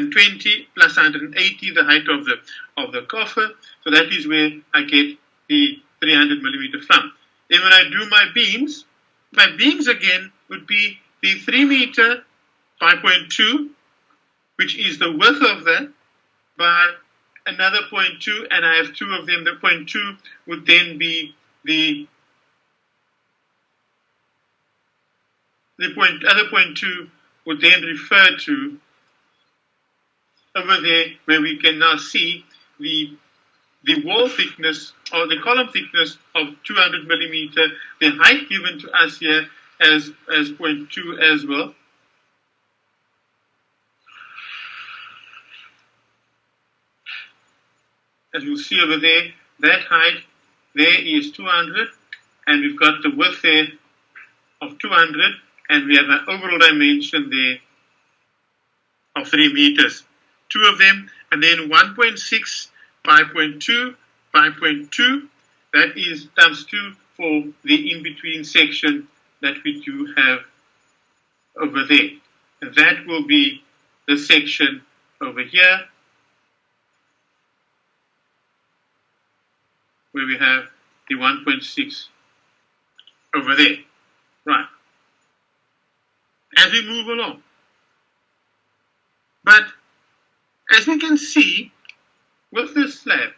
120 plus 180, the height of the coffer. So that is where I get the 300 millimeter from. Then when I do my beams again would be the 3 meter by 0.2, which is the width of that, by another 0.2, and I have two of them. The 0.2 would then be the other 0.2 would then refer to over there, where we can now see the wall thickness or the column thickness of 200 millimeter, the height given to us here as 0.2 as well. As you'll see over there, that height there is 200, and we've got the width there of 200, and we have an overall dimension there of 3 meters. Two of them, and then 1.6 by 0.2 by 0.2, that is times 2 for the in-between section that we do have over there. And that will be the section over here, where we have the 1.6 over there. Right. As we move along. But as we can see, with this slab,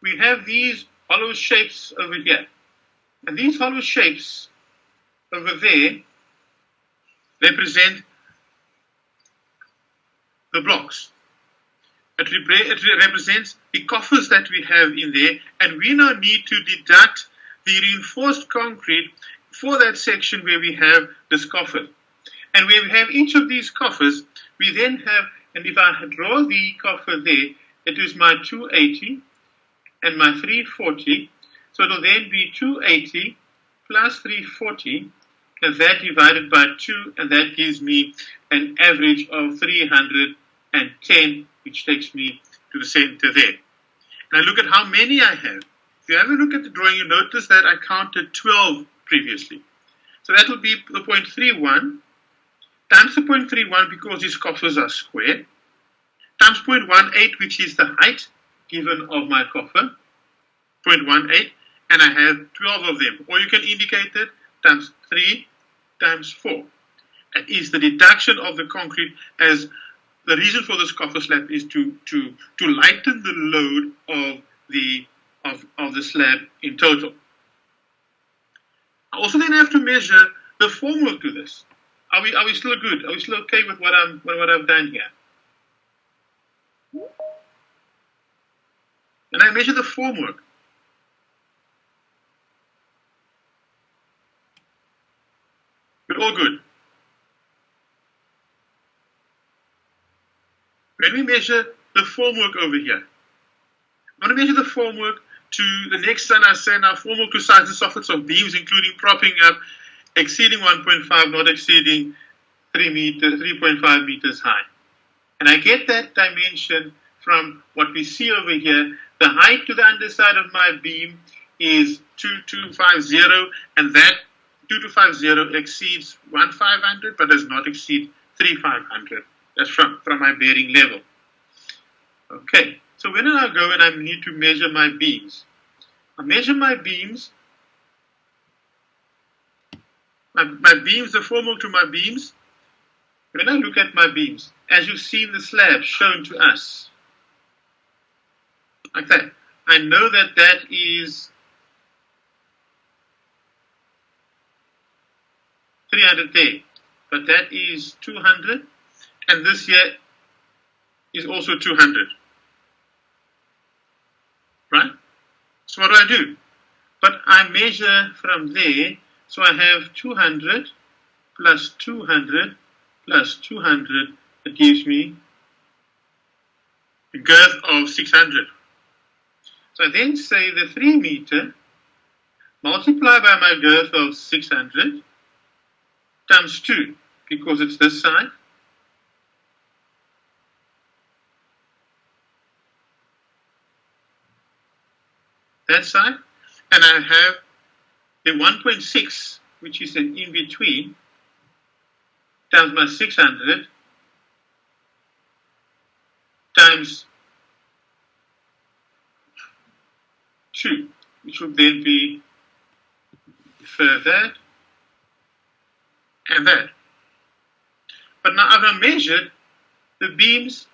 we have these hollow shapes over here. And these hollow shapes over there represent the blocks. It represents the coffers that we have in there, and we now need to deduct the reinforced concrete for that section where we have this coffer. And where we have each of these coffers, we then have, and if I draw the coffer there, it is my 280 and my 340. So it will then be 280 plus 340, and that divided by 2, and that gives me an average of 310, which takes me to the center there. Now look at how many I have. If you have a look at the drawing, you notice that I counted 12 previously. So that will be the 0.31 times the 0.31, because these coffers are square, times 0.18, which is the height given of my coffer, 0.18, and I have 12 of them. Or you can indicate it times 3 times 4. That is the deduction of the concrete, as the reason for this coffer slab is to lighten the load of the slab in total. I also then have to measure the formwork to this. Are we still good? Are we still okay with what I've done here? And I measure the formwork. We're all good. When we measure the formwork over here, I want to measure the formwork to the next one. I say now formwork to sides and soffits of beams, including propping up, exceeding 1.5, not exceeding 3.5 meters high. And I get that dimension from what we see over here. The height to the underside of my beam is 2250, and that 2250 exceeds 1500, but does not exceed 3500. That's from my bearing level. Okay, so when I go and I need to measure my beams, I measure my beams, my beams, the formwork to my beams. When I look at my beams, as you see in the slab shown to us, like that, I know that that is 300 there, but that is 200, and this here is also 200, right? So what do I do? But I measure from there, so I have 200 plus 200 plus 200, that gives me a girth of 600. So I then say the 3 meter multiply by my girth of 600 times 2, because it's this side, that side, and I have the 1.6, which is an in-between, times my 600, times 2, which will then be that and that. But now I've now measured the beams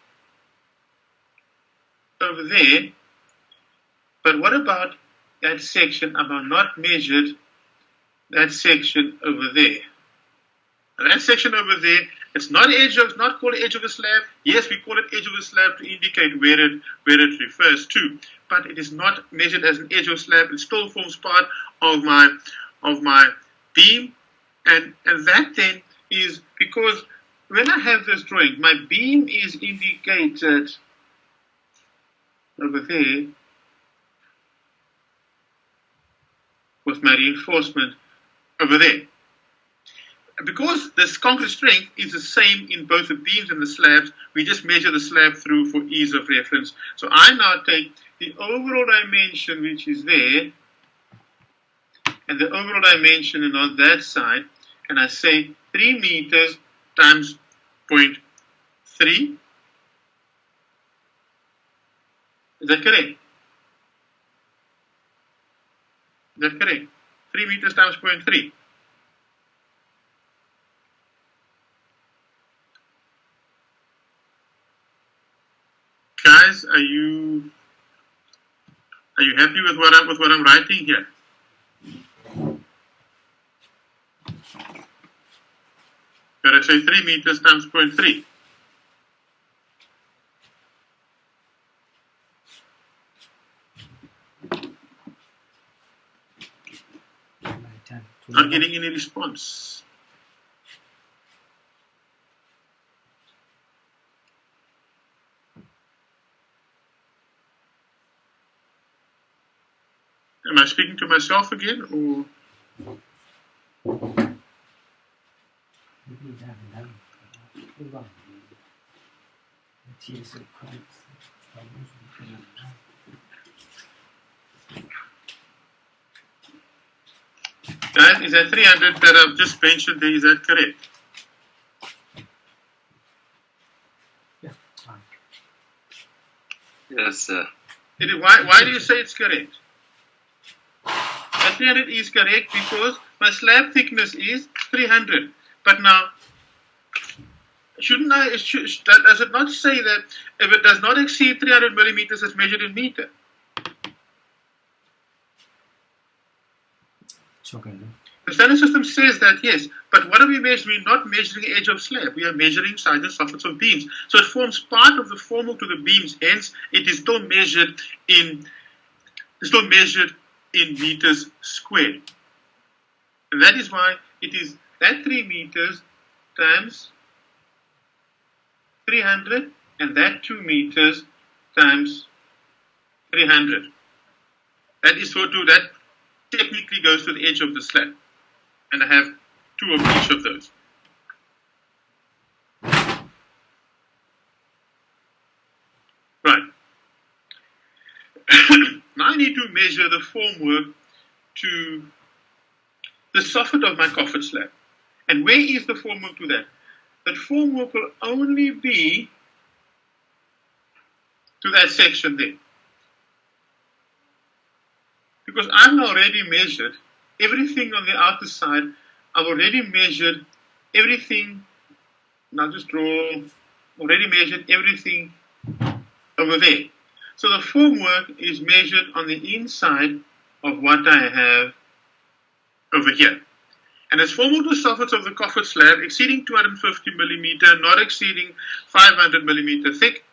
over there, but what about that section? I've not measured that section over there. And that section over there, it's not called edge of the slab. Yes, we call it edge of the slab to indicate where it refers to, but it is not measured as an edge of slab. It still forms part of my beam, and that then is because when I have this drawing, my beam is indicated over there with my reinforcement over there. Because this concrete strength is the same in both the beams and the slabs, we just measure the slab through for ease of reference. So I now take the overall dimension which is there, and the overall dimension on that side, and I say 3 meters times 0.3. Is that correct? Is that correct? 3 meters times 0.3. Guys, are you happy with what I'm writing here? But I say 3 meters times 0.3. Not getting any response. Am I speaking to myself again, or? Guys, is that 300 that I've just mentioned there, is that correct? Yeah. Yes, sir. Why do you say it's correct? That 300 is correct because my slab thickness is 300. But now, shouldn't I? Does it not say that if it does not exceed 300 millimeters, it's measured in meter? Okay. The standard system says that, yes, but what are we measuring? We're not measuring edge of slab. We are measuring sides and soffits of beams. So it forms part of the formwork to the beams. Hence, it is still measured in meters squared. And that is why it is that 3 meters times 300 and that 2 meters times 300. That is so to that technically goes to the edge of the slab. And I have 2 of each of those. Right. Now I need to measure the formwork to the soffit of my coffin slab. And where is the formwork to that? That formwork will only be to that section there. Because I've already measured everything on the outer side. I've already measured everything. Now just draw. Already measured everything over there. So the formwork is measured on the inside of what I have over here. And it's formwork to soffits of the coffin slab exceeding 250 millimeter, not exceeding 500 millimeter thick,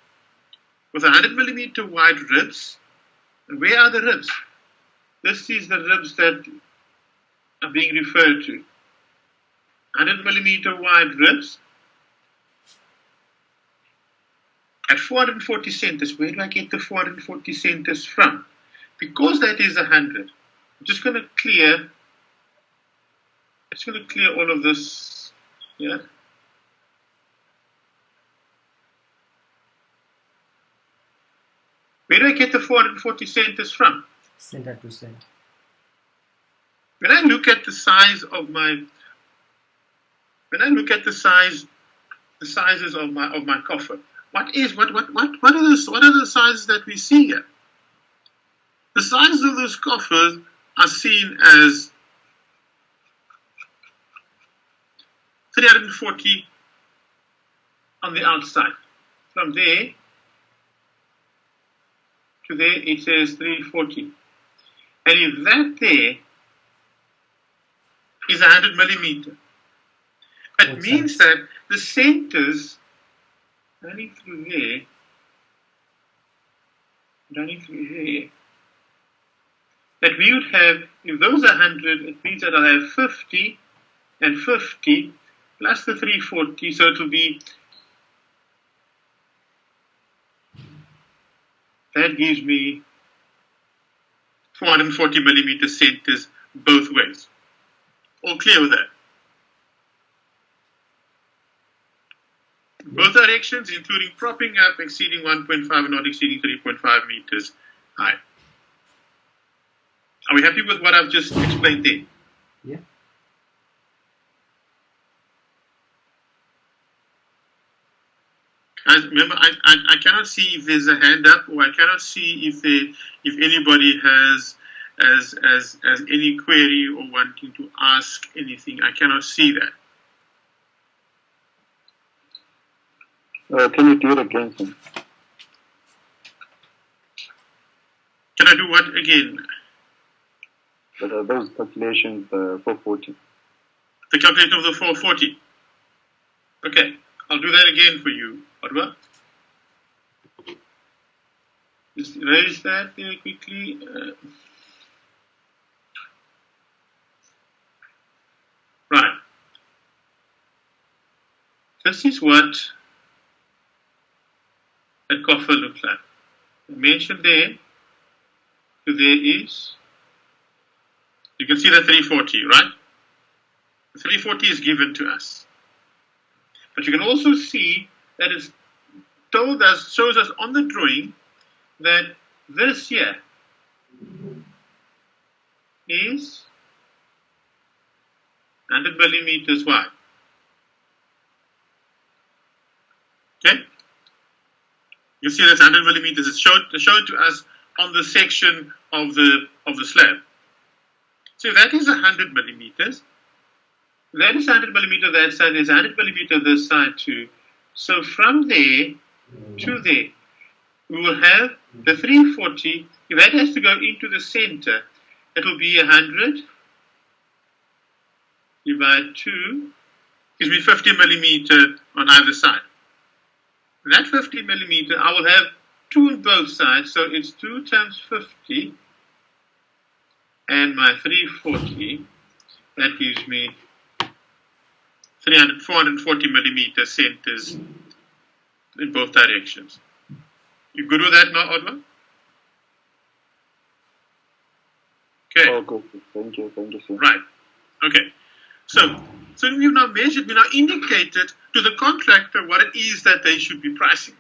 with 100 millimeter wide ribs. And where are the ribs? This is the ribs that are being referred to. 100 millimeter wide ribs at 440 centers. Where do I get the 440 centers from? Because that is 100. I'm just going to clear all of this here. Where do I get the 440 centers from? Center to center. When I look at the size of my, the sizes of my coffer, what are the sizes that we see here? The sizes of those coffers are seen as 340 on the outside. From there to there it says 340. And if that there is 100 millimeter, it means that the centers running through here, that we would have, if those are 100, it means that I'll have 50 and 50 plus the 340, so it will be, that gives me 440 millimeter centers both ways. All clear with that? Both directions, including propping up, exceeding 1.5 and not exceeding 3.5 meters high. Are we happy with what I've just explained there? Yeah. Guys, remember, I cannot see if there's a hand up, or I cannot see if anybody has any query or wanting to ask anything. I cannot see that. Can you do it again, sir? Can I do what again? Those calculations, 440. The calculation of the 440. Okay, I'll do that again for you, Odwa. Just erase that there quickly. Right. This is what a coffer looks like. I mentioned there to there is, you can see the 340, right? The 340 is given to us. But you can also see that it's told us, shows us on the drawing that this here is 100 millimeters wide. Okay? You see that's 100 millimeters. It's shown to us on the section of the slab. So that is 100 millimeters. That is 100 millimeter that side. There's 100 millimeter this side too. So from there to there, we will have the 340. If that has to go into the center, it will be 100 divided 2 gives me 50 millimeter on either side. That 50 millimeter, I will have 2 on both sides, so it's 2 times 50, and my 340, that gives me 440 millimeter centers in both directions. You good with that now, Odwa? Okay. Oh, good. Thank you, sir. Right. Okay. So we've now measured, we now indicated to the contractor what it is that they should be pricing.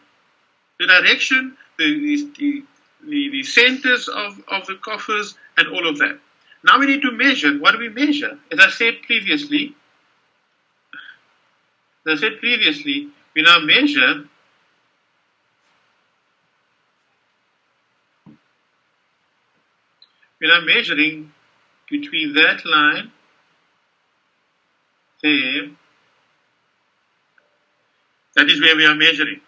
The direction, the centers of the coffers, and all of that. Now we need to measure. What do we measure? As I said previously, we now measure we're now measuring between that line there. That is where we are measuring.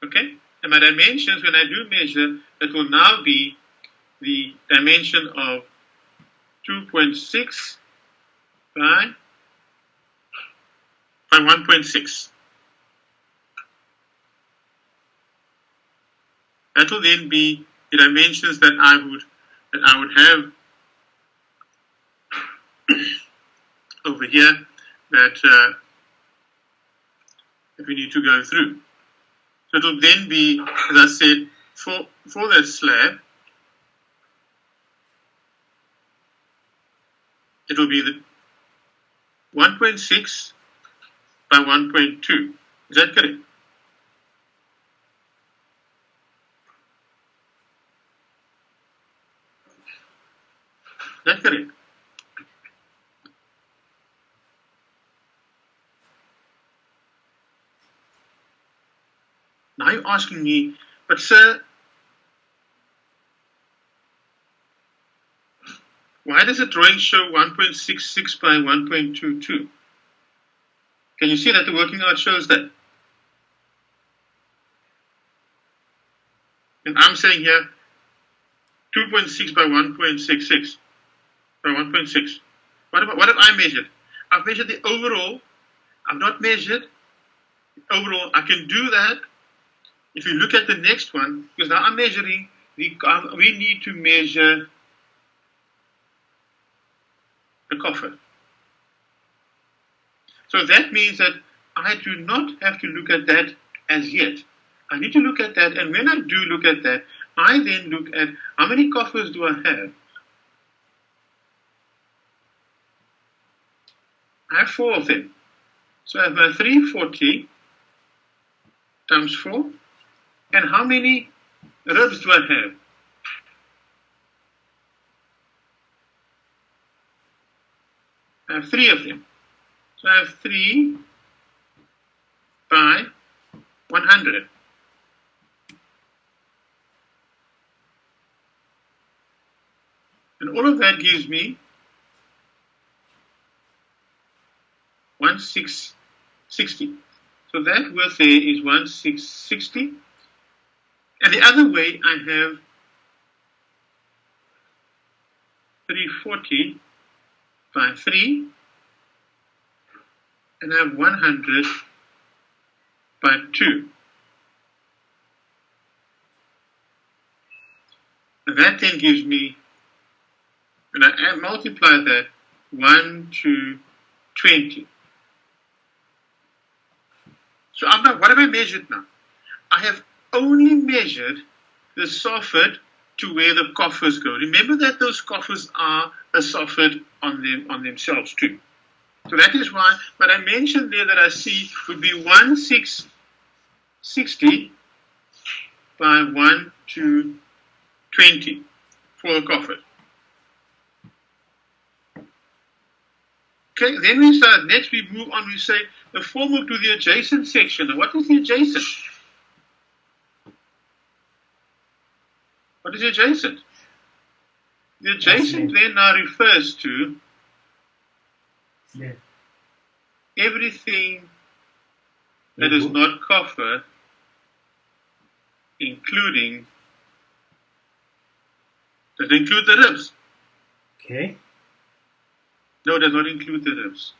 Okay? And my dimensions, when I do measure, it will now be the dimension of 2.6 by 1.6. That will then be the dimensions that I would have over here that we need to go through. So it will then be, as I said, for that slab, it will be the 1.6 by 1.2. Is that correct? That's correct. Now you're asking me, but sir, why does the drawing show 1.66 by 1.22? Can you see that the working out shows that? And I'm saying here 2.6 by 1.66 by 1.6. What have I measured? I've measured the overall. I've not measured the overall. I can do that if you look at the next one, because now I'm measuring. We need to measure the coffer. So that means that I do not have to look at that as yet. I need to look at that, and when I do look at that, I then look at how many coffers do I have. I have 4 of them. So I have my 340 times 4. And how many ribs do I have? I have 3 of them. So I have 3 by 100. And all of that gives me 1660. So that worth there is 1660. And the other way I have 340 by 3, and I have 100 by 2. And that then gives me, when I multiply that, 1 to 20. So what have I measured now? I have only measured the soffit to where the coffers go. Remember that those coffers are a soffit on themselves too. So that is why what I mentioned there that I see would be 1660 by 1 to 20 for the coffers. Okay, then we start, next we move on, we say the formwork to the adjacent section. Now what is the adjacent? What is the adjacent? The adjacent then now refers to everything that is not coffer, including, does it include the ribs? Okay. No, it does not include the ribs.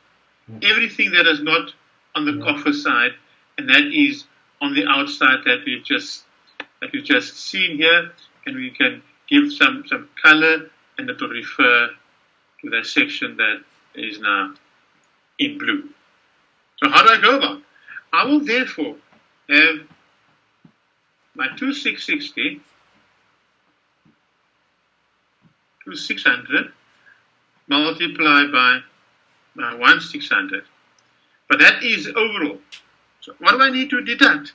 Everything that is not on the coffer side, and that is on the outside that we've just seen here, and we can give some color, and it will refer to that section that is now in blue. So how do I go about it? I will therefore have my 2660 to 600 multiplied by my 1600. But that is overall. So what do I need to deduct?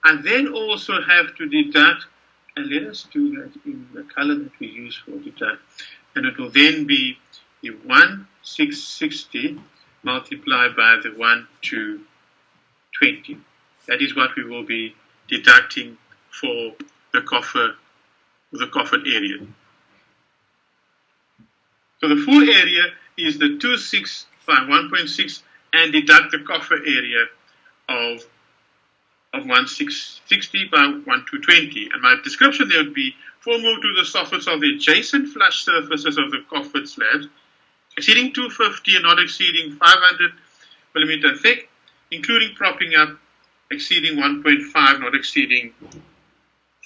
I then also have to deduct, and let us do that in the color that we use for deduct, and it will then be the 1660 multiplied by the 1 to 20. That is what we will be deducting for the coffer area. So the full area is the 26 by 1.6 and deduct the coffer area of 1660 by 1 to 20. And my description there would be formwork to the soffits of the adjacent flush surfaces of the coffered slabs, exceeding 250 and not exceeding 500 millimeter thick, including propping up, exceeding 1.5, not exceeding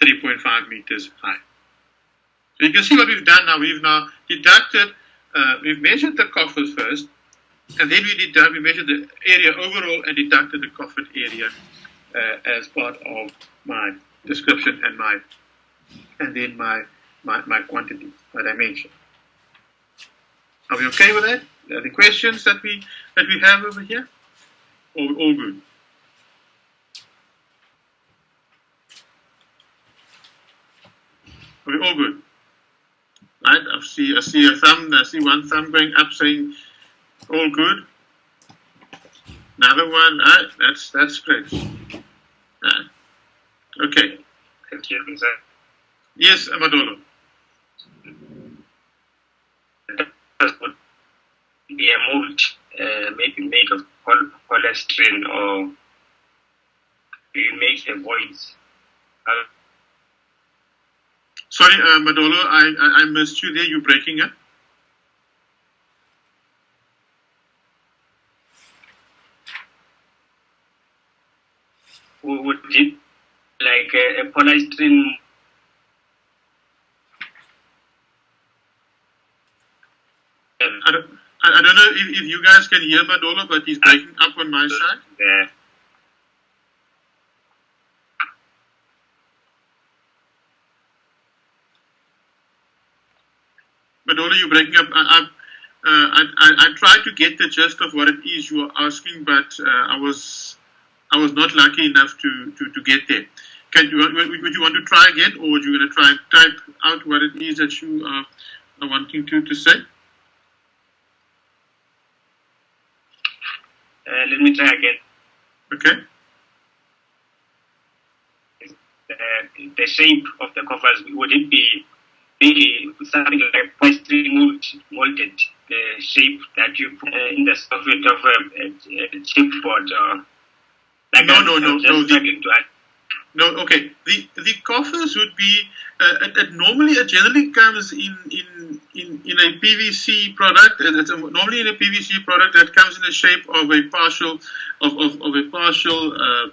3.5 meters high. So you can see what we've done now. We've now deducted, we've measured the coffers first, and then we measured the area overall and deducted the coffered area as part of my description and then my quantity, my dimension. Are we okay with that? Are the questions that we have over here? All good. Are we all good? Right? I see a thumb. I see one thumb going up saying all good. Another one. Right? That's great. Right. Okay. Thank you, sir. Yes, Amadolo. Would be a mold, maybe made of polystyrene, or you make the voids. Sorry, Madolo, I missed you there. You're breaking up. Would it like a polystyrene? I don't know if you guys can hear Madolo, but he's breaking up on my side. Yeah. Madolo, you're breaking up. I tried to get the gist of what it is you are asking, but I was not lucky enough to get there. Would you want to try again, or would you going to try and type out what it is that you are wanting to say? Let me try again. Okay. The shape of the covers, would it be really something like polystyrene molded, the shape that you put in the socket of a chipboard, or like No, okay. The coffers would be it generally comes in a PVC product. It's normally in a PVC product that comes in the shape of a partial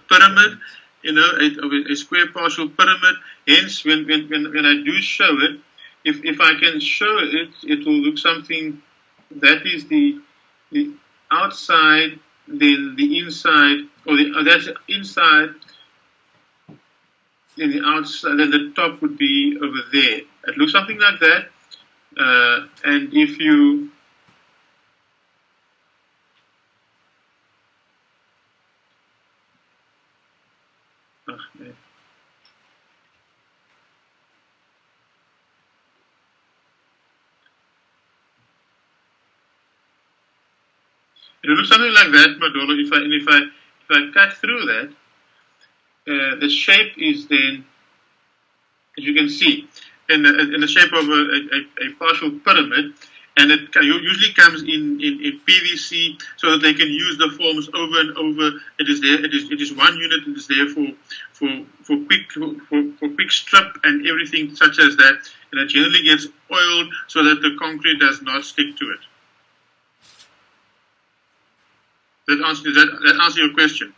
pyramid. A square partial pyramid. Hence, when I do show it, if I can show it, it will look something that is the outside, then the inside, or that's inside. Then the outside, then the top would be over there. It looks something like that. And if you it will look something like that, Madolo. If I cut through that, the shape is then, as you can see, in the shape of a partial pyramid, and it usually comes in PVC, so that they can use the forms over and over. It is there. It is one unit. It is there for quick strip and everything such as that, and it generally gets oiled so that the concrete does not stick to it. Does that answer your question?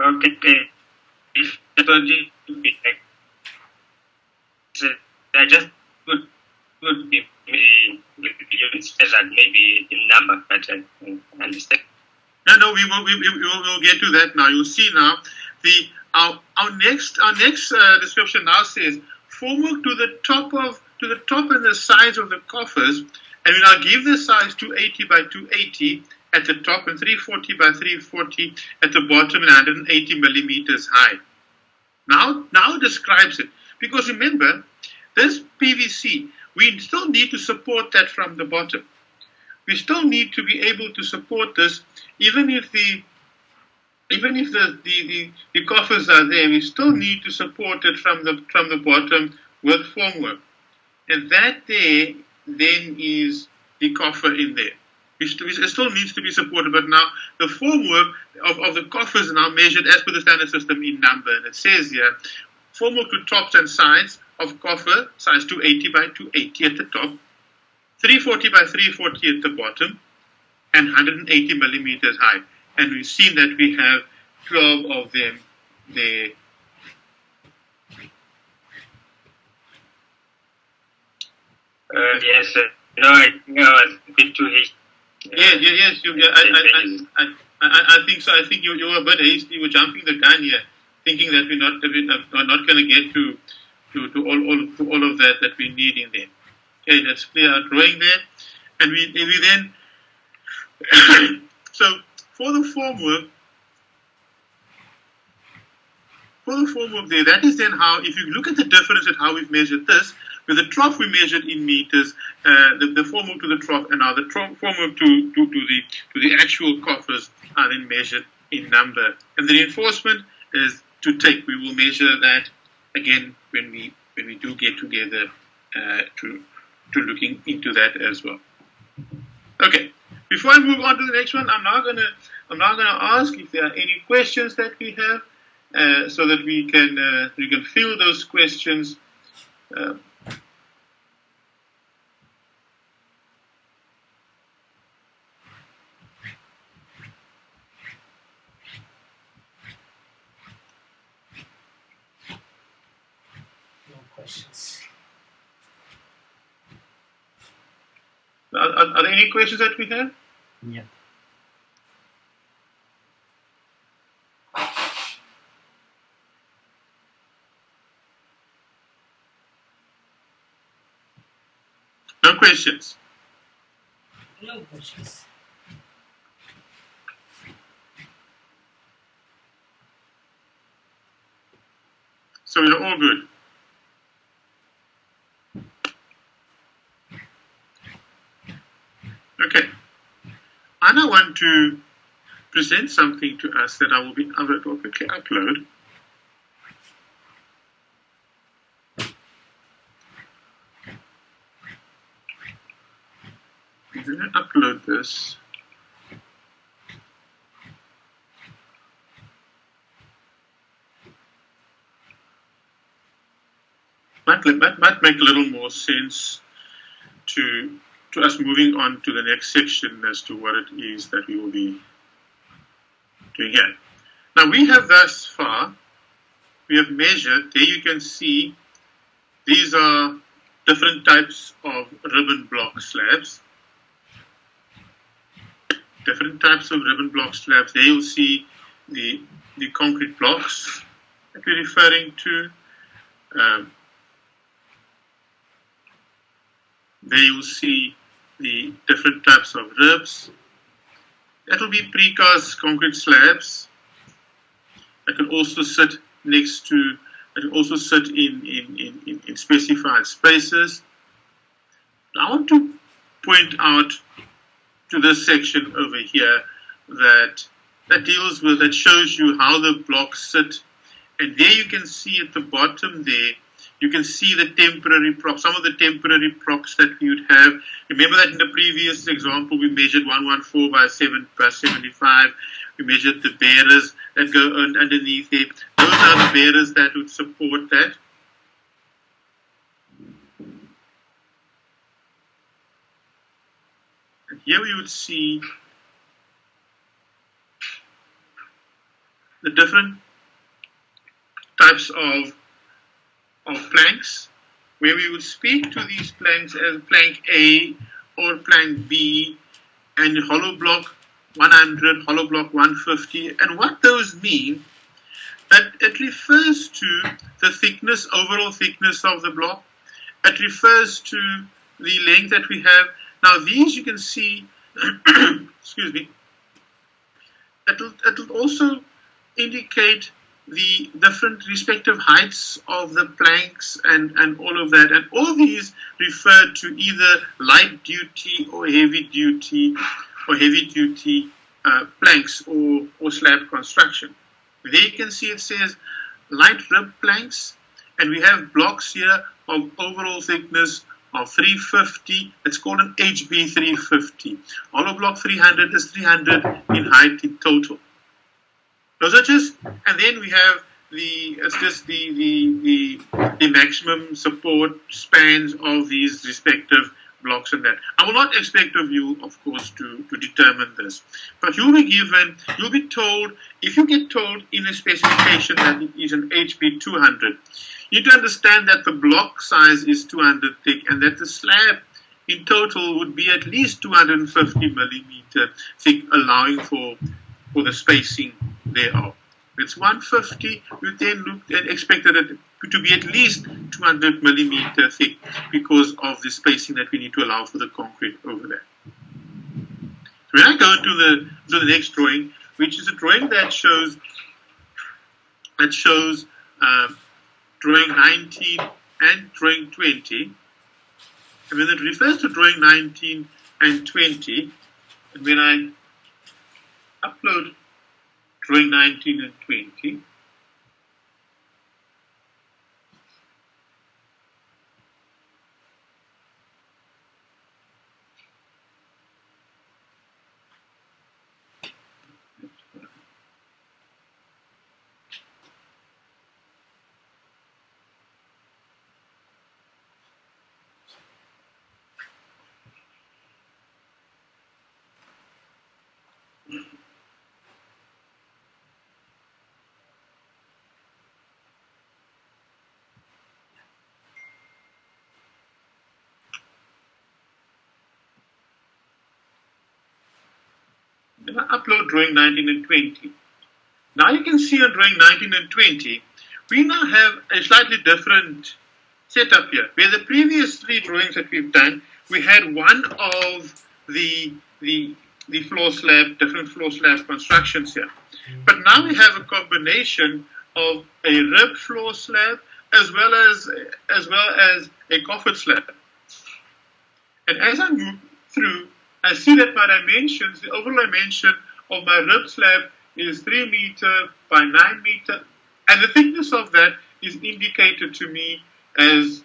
Okay. I just would be maybe in number, but I understand. No, we will get to that now. You'll see now. Our next description now says formwork to the top and the sides of the coffers, and we now give the size 280 by 280 at the top and 340 by 340 at the bottom and 180 millimeters high. Now it describes it, because remember, this PVC, we still need to support that from the bottom. We still need to be able to support this, even if the coffers are there. We still need to support it from the bottom with formwork, and that there then is the coffer in there. It still needs to be supported, but now the formwork of the coffers are now measured as per the standard system in number. And it says here, formwork to tops and sides of coffer, size 280 by 280 at the top, 340 by 340 at the bottom, and 180 millimeters high. And we've seen that we have 12 of them there. Yes, I think I was a bit too hasty. Yes. I think so. I think you were a bit hasty. You were jumping the gun here, thinking that we're not going to get to all of that we need in there. Okay, let's clear our drawing there, and we then so for the formwork there, that is then how, if you look at the difference at how we've measured this. With the trough we measured in meters, the formwork to the trough, and now the formwork to the actual coffers are then measured in number. And the reinforcement is to take. We will measure that again when we do get together to looking into that as well. Okay. Before I move on to the next one, I'm now gonna ask if there are any questions that we have, so that we can fill those questions. No questions. Are there any questions that we have? Yeah. No questions. No questions. So we're all good. Okay. I now want to present something to us that I will quickly upload. I'm going to upload this. Might make a little more sense to us moving on to the next section as to what it is that we will be doing here. Now we have thus far, we have measured, there you can see, these are different types of ribbon block slabs. Different types of ribbon block slabs. There you'll see the concrete blocks that we're referring to. There you'll see the different types of ribs. That will be precast concrete slabs. That can also sit next to, that can also sit in specified spaces. I want to point out to this section over here that shows you how the blocks sit. And there you can see at the bottom there, you can see the temporary props, some of the temporary props that we would have. Remember that in the previous example, we measured 114 by 75. We measured the bearers that go underneath there. Those are the bearers that would support that. And here we would see the different types of planks, where we would speak to these planks as plank A or plank B, and hollow block 100, hollow block 150, and what those mean, that it refers to the thickness, overall thickness of the block. It refers to the length that we have. Now these you can see, excuse me, it'll also indicate the different respective heights of the planks and all of that. And all these refer to either light duty or heavy duty planks or slab construction. There you can see it says light rib planks, and we have blocks here of overall thickness of 350. It's called an HB 350. Hollow block 300 is 300 in height in total. Those are just, and then we have the maximum support spans of these respective blocks and that. I will not expect of you, of course, to determine this, but you'll be told, if you get told in a specification that it is an HB 200, you need to understand that the block size is 200 thick and that the slab in total would be at least 250 millimeter thick, allowing for the spacing thereof. It's 150, we then looked and expected it to be at least 200 millimeter thick because of the spacing that we need to allow for the concrete over there. So when I go to the next drawing, which is a drawing that shows drawing 19 and drawing 20, and when it refers to drawing 19 and 20, and when I upload drawing 19 and 20, and I upload drawing 19 and 20. Now you can see on drawing 19 and 20, we now have a slightly different setup here. Where the previous three drawings that we've done, we had one of the floor slab, different floor slab constructions here. But now we have a combination of a ribbed floor slab as well as a coffered slab. And as I move through, I see that my dimensions, the overall dimension of my ribbed slab is 3 meter by 9 meter, and the thickness of that is indicated to me as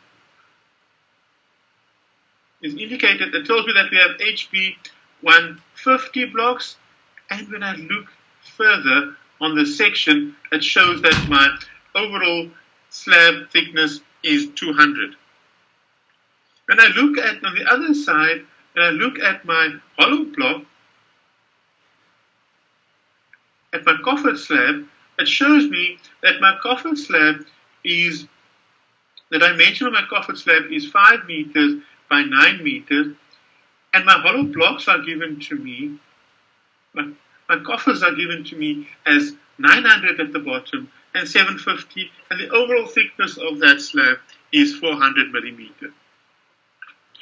it tells me that we have HB 150 blocks, and when I look further on the section, it shows that my overall slab thickness is 200. When I look at on the other side, and I look at my hollow block, at my coffered slab, it shows me that my coffered slab is, the dimension of my coffered slab is 5 meters by 9 meters, and my hollow blocks are given to me, my coffers are given to me as 900 at the bottom and 750, and the overall thickness of that slab is 400 millimeters.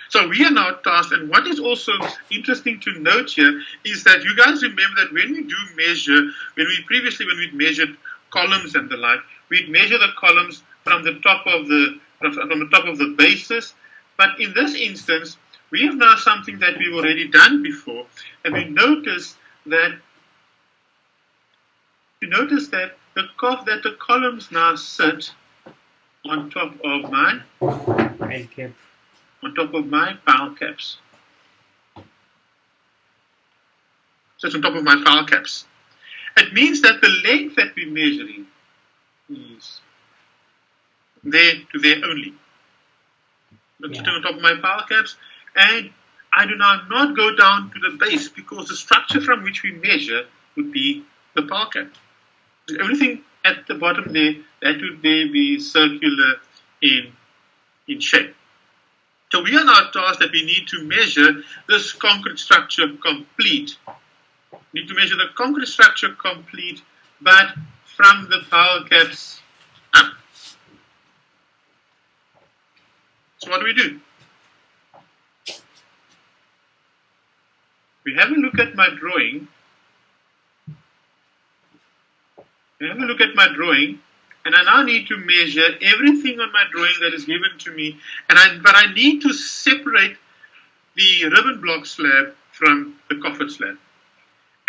So we are now tasked, and what is also interesting to note here is that you guys remember that when we do measure, when we measured columns and the like, we'd measure the columns from the top of the basis. But in this instance, we have now something that we've already done before, and we notice that the columns now sit on top of my pile caps. So it's on top of my pile caps. It means that the length that we're measuring is there to there only. It's sitting on top of my pile caps, and I do now not go down to the base because the structure from which we measure would be the pile cap. Everything at the bottom there, that would be circular in shape. So we are now tasked that we need to measure this concrete structure complete. We need to measure the concrete structure complete, but from the pile caps up. So what do? We have a look at my drawing. And I now need to measure everything on my drawing that is given to me, but I need to separate the ribbon block slab from the coffered slab.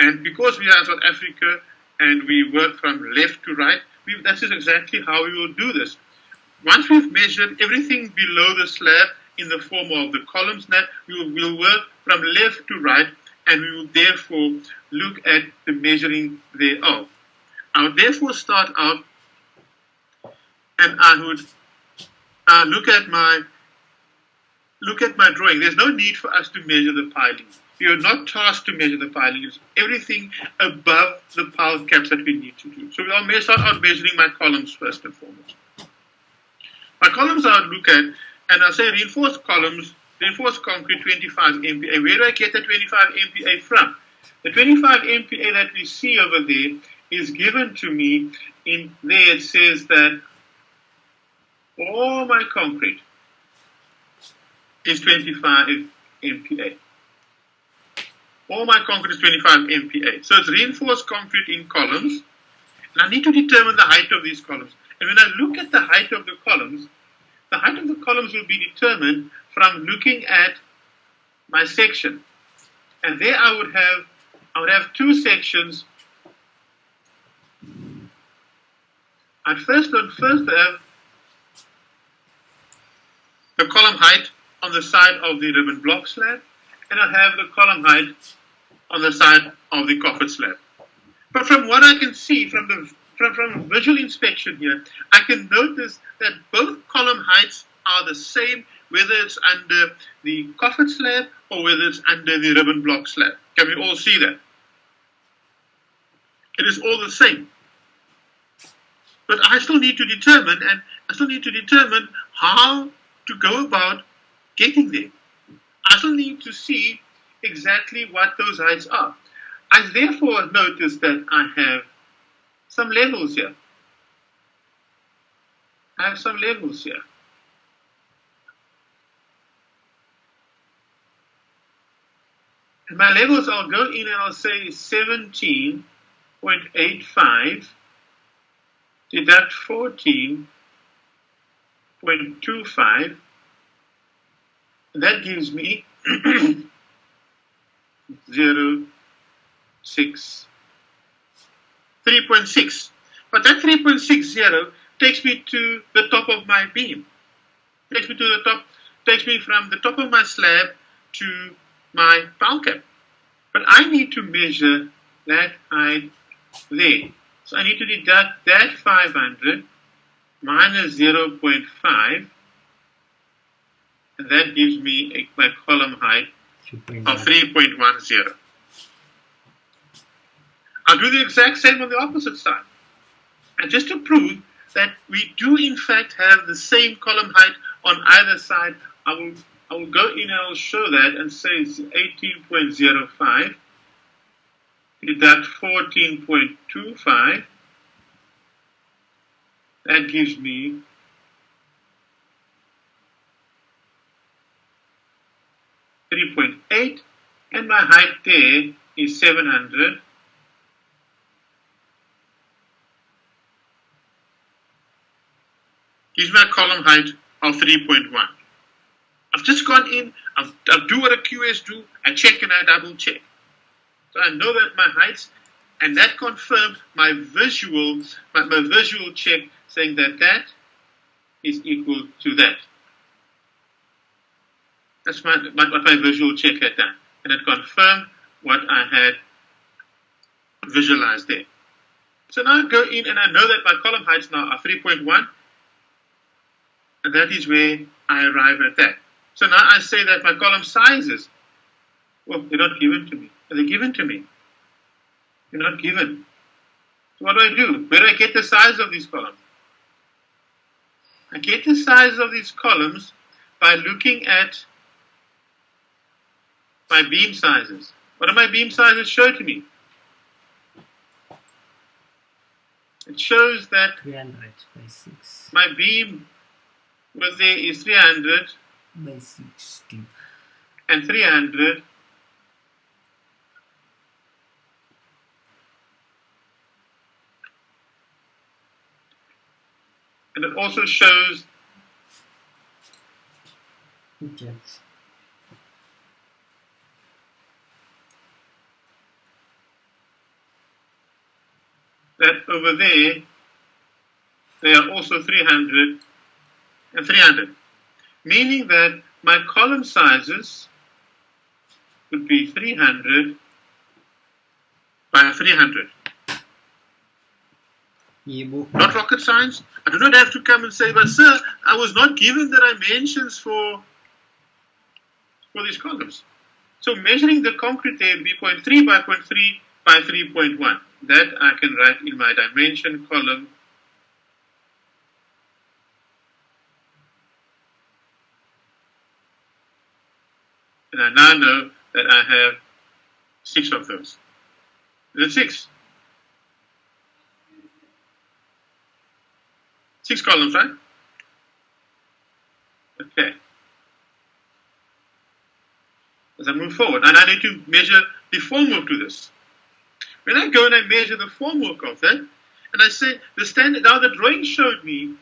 And because we are in South Africa and we work from left to right, that is exactly how we will do this. Once we've measured everything below the slab in the form of the columns, we will work from left to right, and we will therefore look at the measuring thereof. I would therefore start out, and I would look at my drawing. There's no need for us to measure the piling. We are not tasked to measure the piling. It's everything above the pile caps that we need to do. So I'll start out measuring my columns first and foremost. My columns I would look at, and I'll say reinforced columns, reinforced concrete 25 MPa. Where do I get the 25 MPa from? The 25 MPa that we see over there is given to me in there. It says that all my concrete is 25 MPa. All my concrete is 25 MPa. So it's reinforced concrete in columns. And I need to determine the height of these columns. And when I look at the height of the columns will be determined from looking at my section. And there I would have two sections. I'd first have the column height on the side of the ribbon block slab, and I'll have the column height on the side of the coffered slab. But from what I can see from visual inspection here, I can notice that both column heights are the same, whether it's under the coffered slab or whether it's under the ribbon block slab. Can we all see that? It is all the same. But I still need to determine how to go about getting there. I still need to see exactly what those heights are. I therefore notice that I have some levels here. I have some levels here. And my levels, I'll go in and I'll say 17.85, deduct 14.25, and that gives me 3.6. But that 3.60 takes me to the top of my beam. Takes me from the top of my slab to my pile cap. But I need to measure that height there. So I need to deduct that 500 minus 0.5, and that gives me my column height of 3.10. I'll do the exact same on the opposite side. And just to prove that we do in fact have the same column height on either side, I will go in and I'll show that and say it's 18.05, deduct 14.25, that gives me 3.8, and my height there is 700. Gives my column height of 3.1. I've just gone in, I'll do what a QS do, I check and I double check. So I know that my heights, and that confirmed my visual check saying that that is equal to that. That's what my visual check had done. And it confirmed what I had visualized there. So now I go in and I know that my column heights now are 3.1. And that is where I arrive at that. So now I say that my column sizes, well, they're not given to me. Are they given to me? They're not given. So what do? Where do I get the size of these columns? I get the size of these columns by looking at my beam sizes. What do my beam sizes show to me? It shows that 300 by 6 my beam was there is 300 by 60. and 300. And it also shows Yes. that over there are also 300 and 300, meaning that my column sizes would be 300 by 300. Not rocket science. I do not have to come and say, but sir, I was not given the dimensions for these columns. So measuring the concrete there would be 0.3 by 0.3 by 3.1. That I can write in my dimension column. And I now know that I have 6 of those. Is it 6? 6 columns, right? Okay. As I move forward, and I need to measure the formwork to this. When I go and I measure the formwork of that, and I say the standard, now the drawing showed me,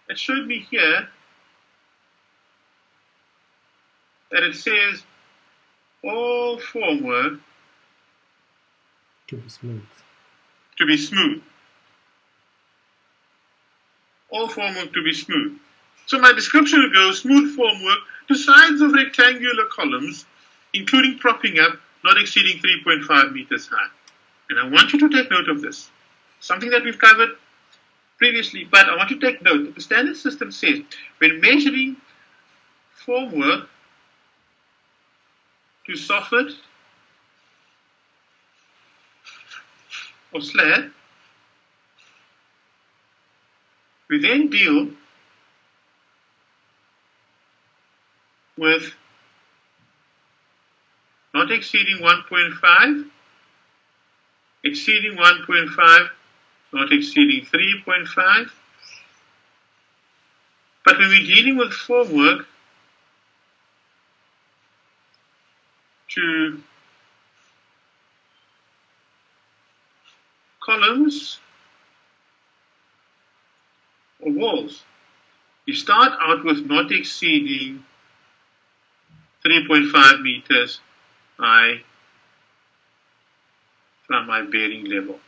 it showed me here that it says all formwork To be smooth. to be smooth. All formwork to be smooth. So my description would go smooth formwork to sides of rectangular columns, including propping up, not exceeding 3.5 meters high. And I want you to take note of this. Something that we've covered previously, but I want you to take note that the standard system says when measuring formwork to soffit or slab, we then deal with not exceeding 1.5 exceeding 1.5, not exceeding 3.5. But when we're dealing with formwork, to columns or walls, you start out with not exceeding 3.5 meters from my bearing level.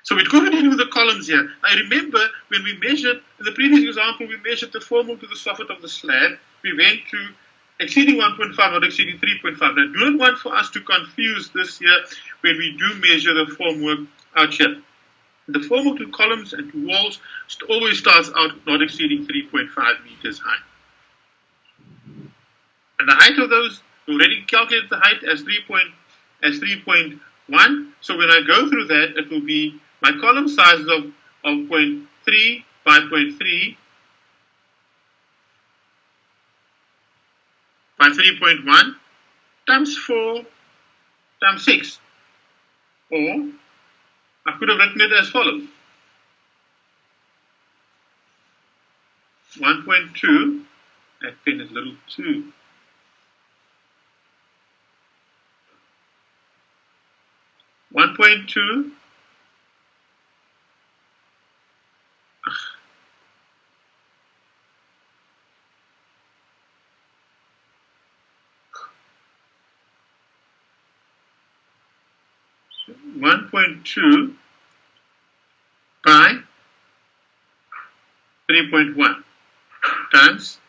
So we're going with the columns here. I remember when we measured, in the previous example, we measured the formwork to the soffit of the slab. We went to exceeding 1.5, not exceeding 3.5. Now, I do not want for us to confuse this here when we do measure the formwork out here. The formwork to columns and to walls always starts out not exceeding 3.5 meters high. And the height of those, we already calculated the height as 3.1. So when I go through that, it will be my column sizes of 0.3 by 0.3 by 3.1 times 4 times 6. Or I could have written it as follows. 1.2, that pen is a little too. 1.2 1.2 by 3.1 times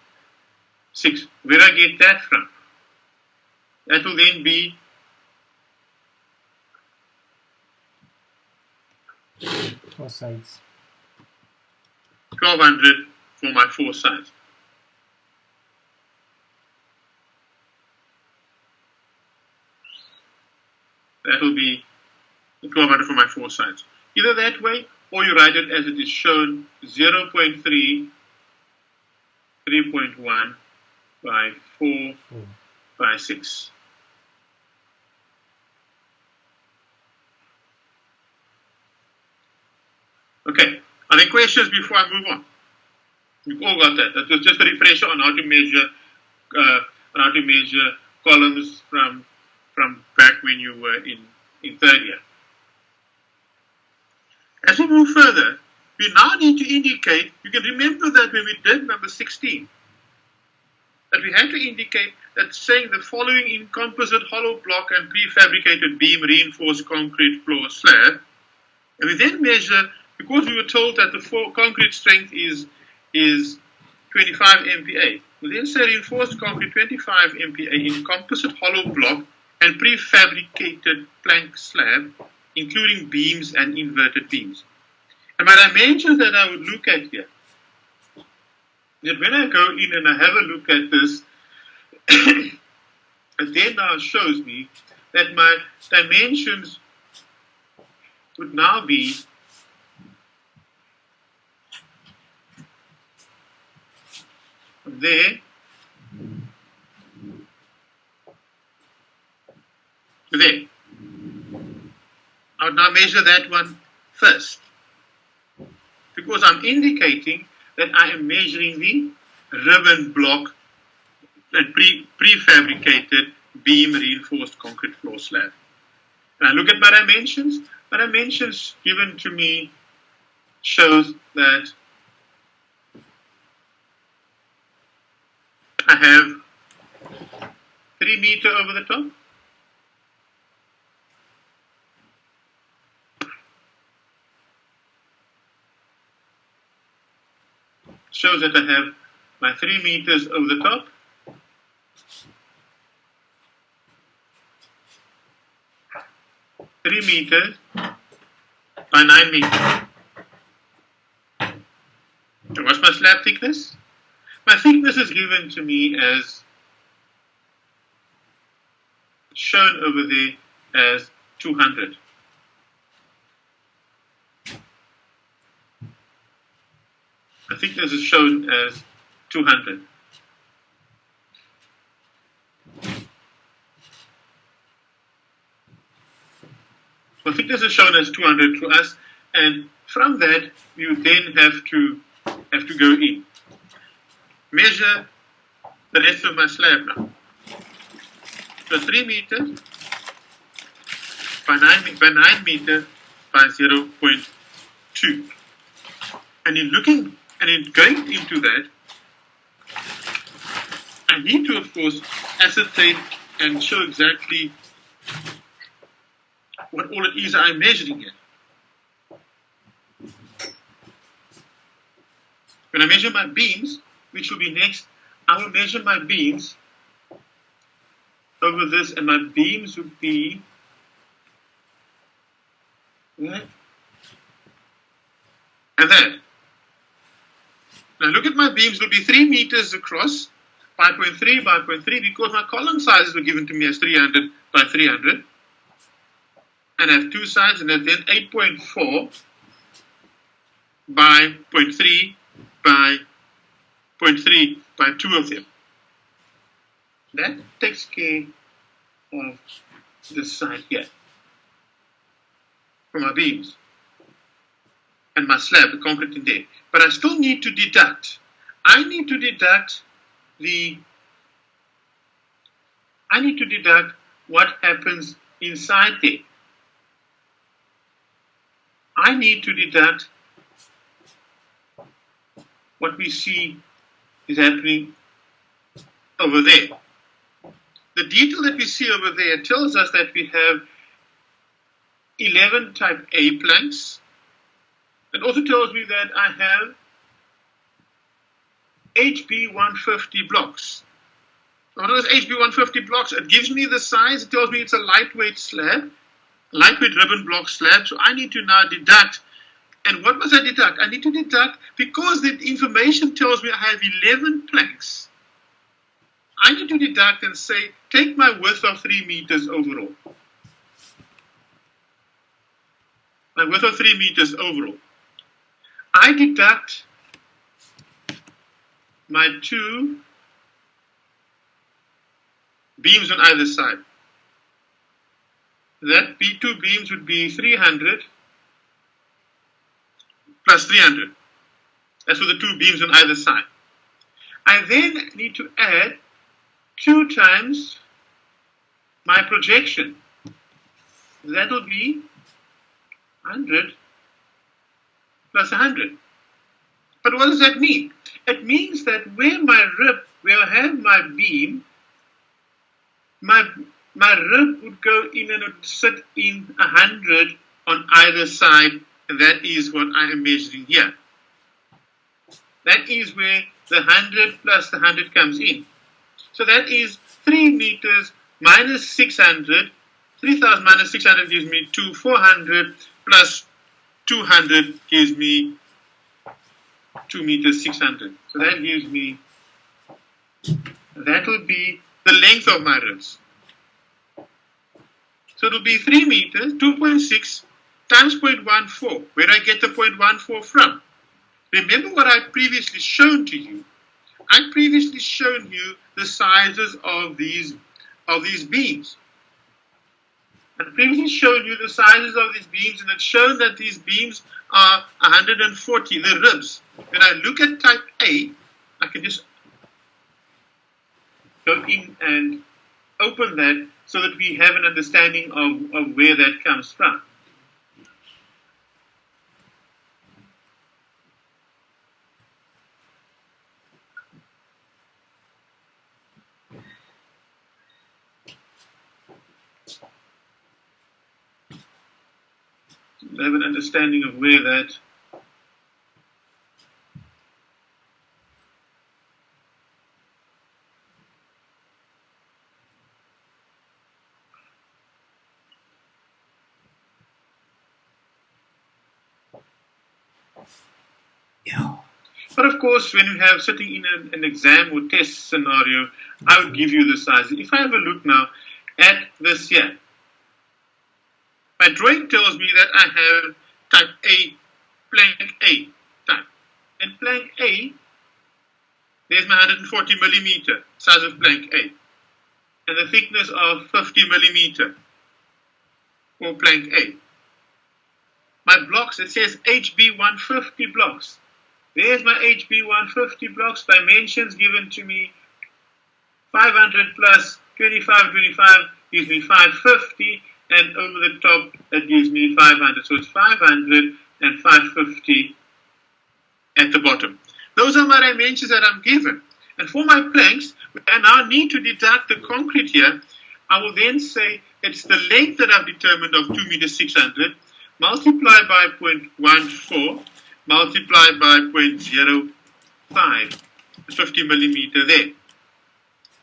6. Where I get that from? That will then be 4 sides. 1200 for my 4 sides. That will be 1200 for my 4 sides. Either that way, or you write it as it is shown, 0.3, 3.1 by 4 by 6. Okay, are there questions before I move on? You've all got that. That was just a refresher on how to measure columns from back when you were in third year. As we move further, we now need to indicate, you can remember that when we did number 16, that we had to indicate that saying the following in composite hollow block and prefabricated beam reinforced concrete floor slab, and we then measure, because we were told that the concrete strength is 25 MPa, we then say reinforced concrete 25 MPa in composite hollow block and prefabricated plank slab, including beams and inverted beams. And my dimensions that I would look at here, that when I go in and I have a look at this, it then now shows me that my dimensions would now be from there to there. I would now measure that one first, because I'm indicating that I am measuring the ribbon block and prefabricated beam reinforced concrete floor slab. And I look at my dimensions. My dimensions given to me shows that I have 3 meters over the top. Shows that I have my 3 meters over the top. Three meters by 9 meters. And what's my slab thickness? My thickness is given to me as shown over there as 200. I think this is shown as 200. thickness is shown as 200 to us, and from that you then have to go in. Measure the rest of my slab now. So 3 meters by 9 meters by 0.2. And in going into that, I need to, of course, ascertain and show exactly what all it is I'm measuring here. When I measure my beams, which will be next, I will measure my beams over this, and my beams would be that and that. Now look at my beams, will be 3 meters across, by 0.3 by 0.3, because my column sizes were given to me as 300 by 300. And I have 2 sides, and then 8.4 by 0.3 by 0.3 by 2 of them. That takes care of this side here for my beams and my slab, the concrete in there. But I still need to deduct. I need to deduct what happens inside there. I need to deduct what we see is happening over there. The detail that we see over there tells us that we have 11 type A planks. It also tells me that I have HB150 blocks. What are those HB150 blocks? It gives me the size. It tells me it's a lightweight slab, lightweight ribbon block slab. So I need to now deduct. And what must I deduct? I need to deduct, because the information tells me I have 11 planks. I need to deduct and say, take my width of 3 meters overall. My width of 3 meters overall. I deduct my 2 beams on either side. That 2 beams would be 300 plus 300. That's for the 2 beams on either side. I then need to add 2 times my projection. That will be 100 plus 100. But what does that mean? It means that where I have my beam, my rib would go in and it would sit in 100 on either side, and that is what I am measuring here. That is where the 100 plus the 100 comes in. So that is 3 meters minus 600. 3,000 minus 600 gives me 400 plus 200 gives me 2 meters 600. So that gives me, that will be the length of my ribs. So it will be 3 meters, 2.6 times 0.14. Where do I get the 0.14 from? Remember what I previously shown to you. I previously shown you the sizes of these beams. I previously showed you the sizes of these beams, and it shown that these beams are 140, the ribs. When I look at type A, I can just go in and open that so that we have an understanding of where that comes from. Have an understanding of where that But of course, when you have sitting in an exam or test scenario, I would give you the size. If I have a look now at this here, my drawing tells me that I have type A, plank A type. And plank A, there's my 140 millimeter size of plank A. And the thickness of 50 millimeter for plank A. my blocks, it says HB150 blocks. There's my HB150 blocks, dimensions given to me, 500 plus 25 gives me 550, and over the top that gives me 500. So it's 500 and 550 at the bottom. Those are my dimensions that I'm given. And for my planks, I now need to deduct the concrete here. I will then say it's the length that I've determined of 2 meters 600, multiply by 0.14, multiply by 0.05, 50 millimeter there.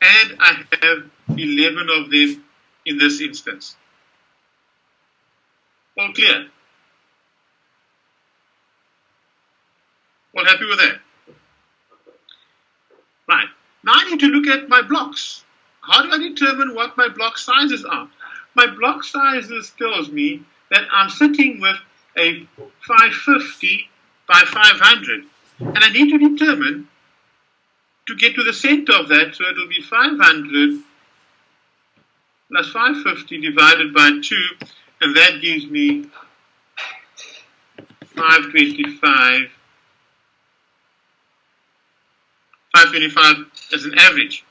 And I have 11 of them in this instance. All clear? All happy with that? Right. Now I need to look at my blocks. How do I determine what my block sizes are? My block sizes tells me that I'm sitting with a 550 by 500. And I need to determine to get to the center of that, so it will be 500 plus 550 divided by 2, and that gives me 525 as an average.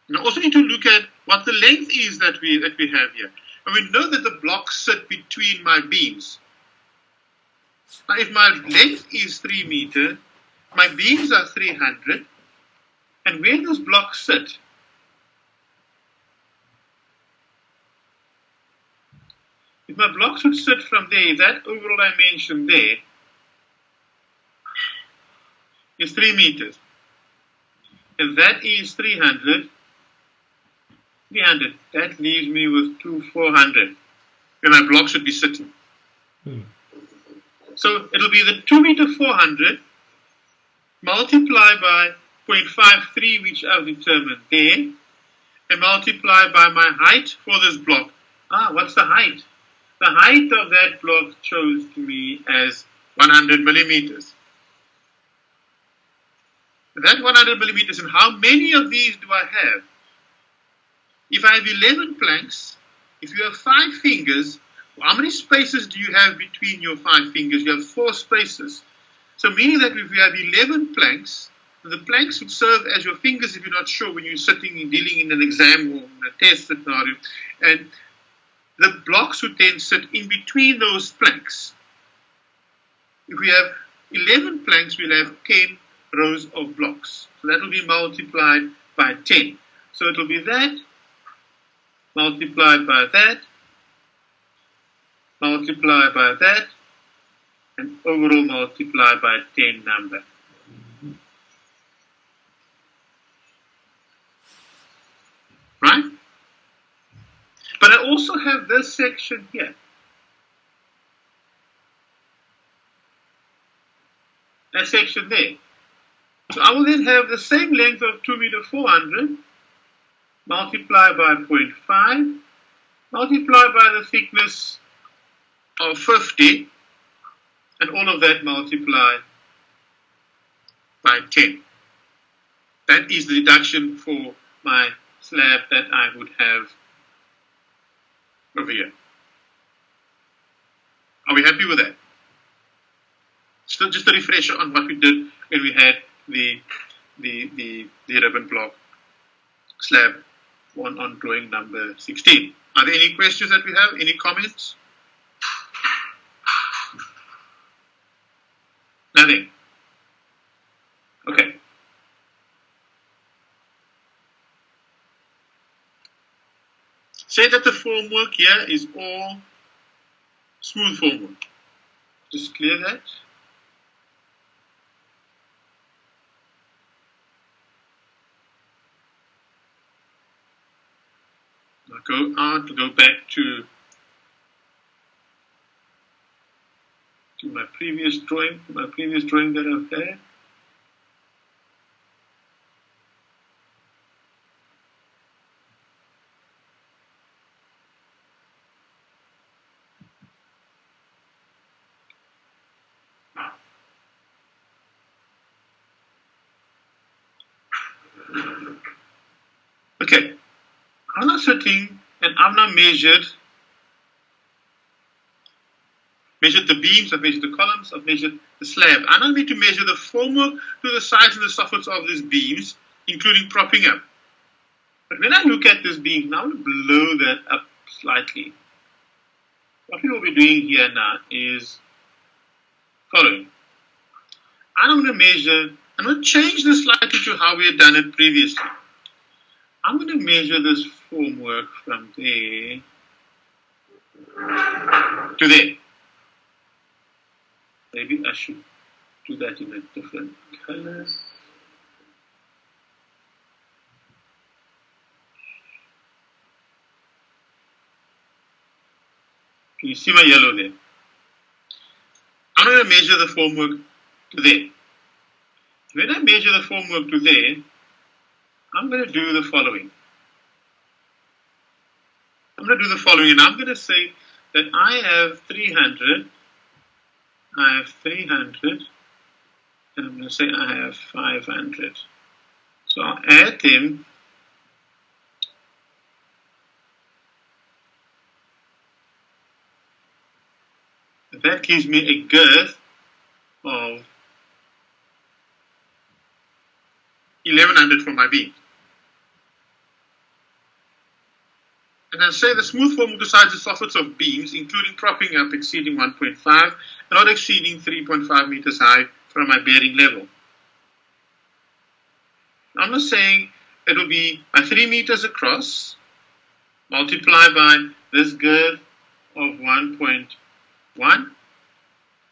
And I also need to look at what the length is that we have here. And we know that the blocks sit between my beams. Now if my length is 3 meters, my beams are 300, and where those blocks sit, if my blocks would sit from there, that overall dimension there is 3 meters, and that is 300, that leaves me with 400, where my blocks should be sitting. So it'll be the 2 meter 400, multiply by 0.53, which I've determined there, and multiply by my height for this block. What's the height? The height of that block shows to me as 100 millimeters. That 100 millimeters, and how many of these do I have? If I have 11 planks, if you have 5 fingers, how many spaces do you have between your 5 fingers? You have 4 spaces. So meaning that if you have 11 planks, the planks would serve as your fingers if you're not sure when you're sitting and dealing in an exam or in a test scenario. And the blocks would then sit in between those planks. If we have 11 planks, we'll have 10 rows of blocks. So that will be multiplied by 10. So it will be that, multiplied by that, multiplied by that, and overall multiply by 10 number. Right? But I also have this section here. That section there. So I will then have the same length of 2 meter 400, multiply by 0.5, multiply by the thickness of 50, and all of that multiply by 10. That is the deduction for my slab that I would have over here. Are we happy with that? Still just a refresher on what we did when we had the ribbon block slab on drawing number 16. Are there any questions that we have? Any comments? Nothing. Okay. Say that the formwork here is all smooth formwork. Just clear that. I'll go out to go back to my previous drawing, that I've had. Okay, I'm now sitting and I've now measured measured the beams, I've measured the columns, I've measured the slab. I now need to measure the formwork to the sides and the soffits of these beams, including propping up. But when I look at this beam, now I'm going to blow that up slightly. What we will be doing here now is following. I'm going to change this slightly to how we had done it previously. I'm going to measure this formwork from there to there. Maybe I should do that in a different color. Can you see my yellow there? I'm going to measure the formwork to there. When I measure the formwork to there, I'm going to do the following. I'm going to do the following, and I'm going to say that I have 300, and I'm going to say I have 500. So I'll add them. That gives me a girth of 1100 for my beam. And I'll say the smooth formwork decides the soffits of beams, including propping up exceeding 1.5 and not exceeding 3.5 meters high from my bearing level. I'm not saying it will be my 3 meters across multiplied by this girth of 1.1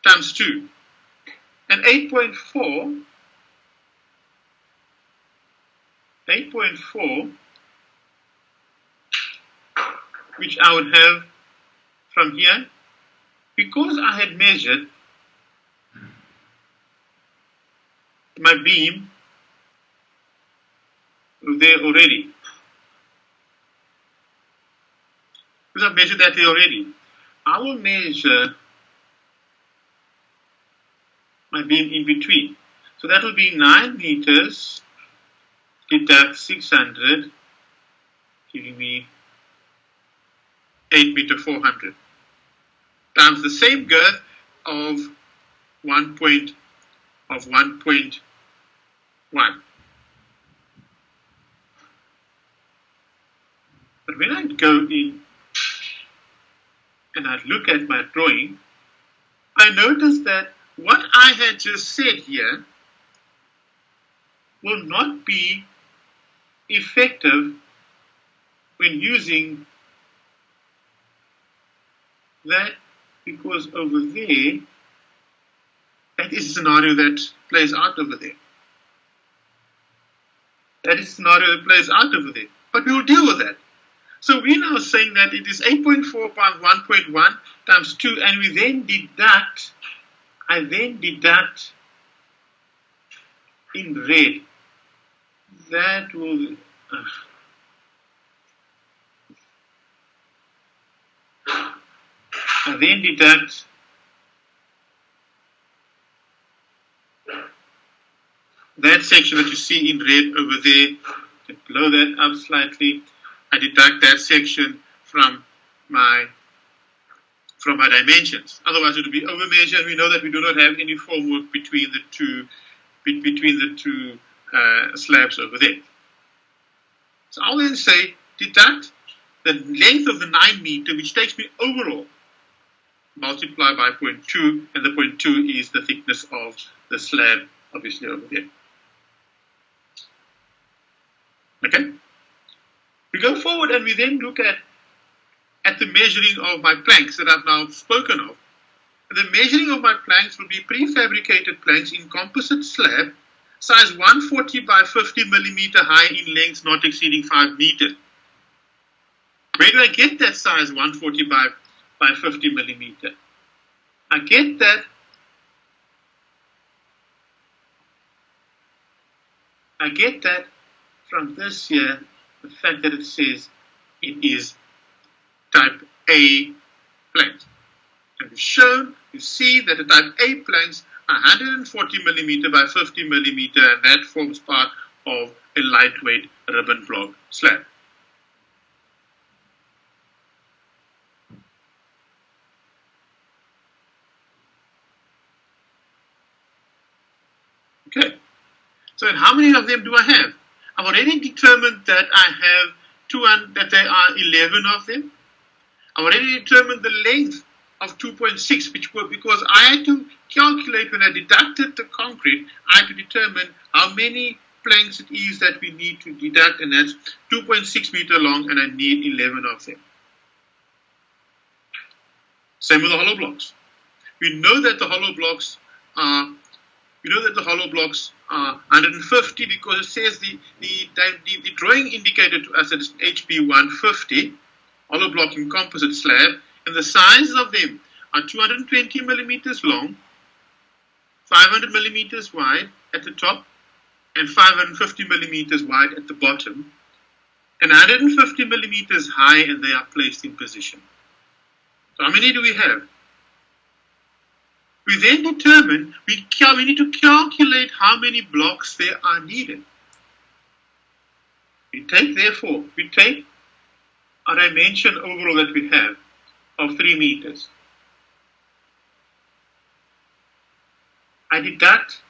times 2. And 8.4, which I would have from here, because I had measured my beam there already. Because I've measured that there already. I will measure my beam in between. So that will be 9 meters, deduct 600, giving me 8 meter 400, times the same girth of 1.1. But when I go in and I look at my drawing, I notice that what I had just said here will not be effective when using that, because over there, that is a scenario that plays out over there. That is a scenario that plays out over there. But we will deal with that. So we're now saying that it is 8.4 times 1.1 times 2, and we then deduct, I then deduct in red. That will, I then deduct that section that you see in red over there. Blow that up slightly. I deduct that section from my dimensions. Otherwise, it will be over measured. We know that we do not have any formwork between the two slabs over there. So I'll then say deduct the length of the 9 meter, which takes me overall, multiply by 0.2, and the 0.2 is the thickness of the slab, obviously over there. Okay? We go forward and we then look at the measuring of my planks that I've now spoken of. The measuring of my planks will be prefabricated planks in composite slab, size 140 by 50 millimeter high in length not exceeding 5 meters. Where do I get that size 140 by 50 millimeter? I get that from this here, the fact that it says it is type A planks. And we've shown, you see that the type A planks are 140 millimeter by 50 millimeter, and that forms part of a lightweight ribbon block slab. Okay. So and how many of them do I have? I've already determined that I have that there are 11 of them. I've already determined the length of 2.6, because I had to calculate when I deducted the concrete, I had to determine how many planks it is that we need to deduct, and that's 2.6 meter long, and I need 11 of them. Same with the hollow blocks. We know that the hollow blocks are 150 because it says the drawing indicated to us that it's HB150, hollow block in composite slab, and the sizes of them are 220 millimeters long, 500 millimeters wide at the top, and 550 millimeters wide at the bottom, and 150 millimeters high, and they are placed in position. So how many do we have? We then determine, we need to calculate how many blocks there are needed. We take our dimension overall that we have of 3 meters. I deduct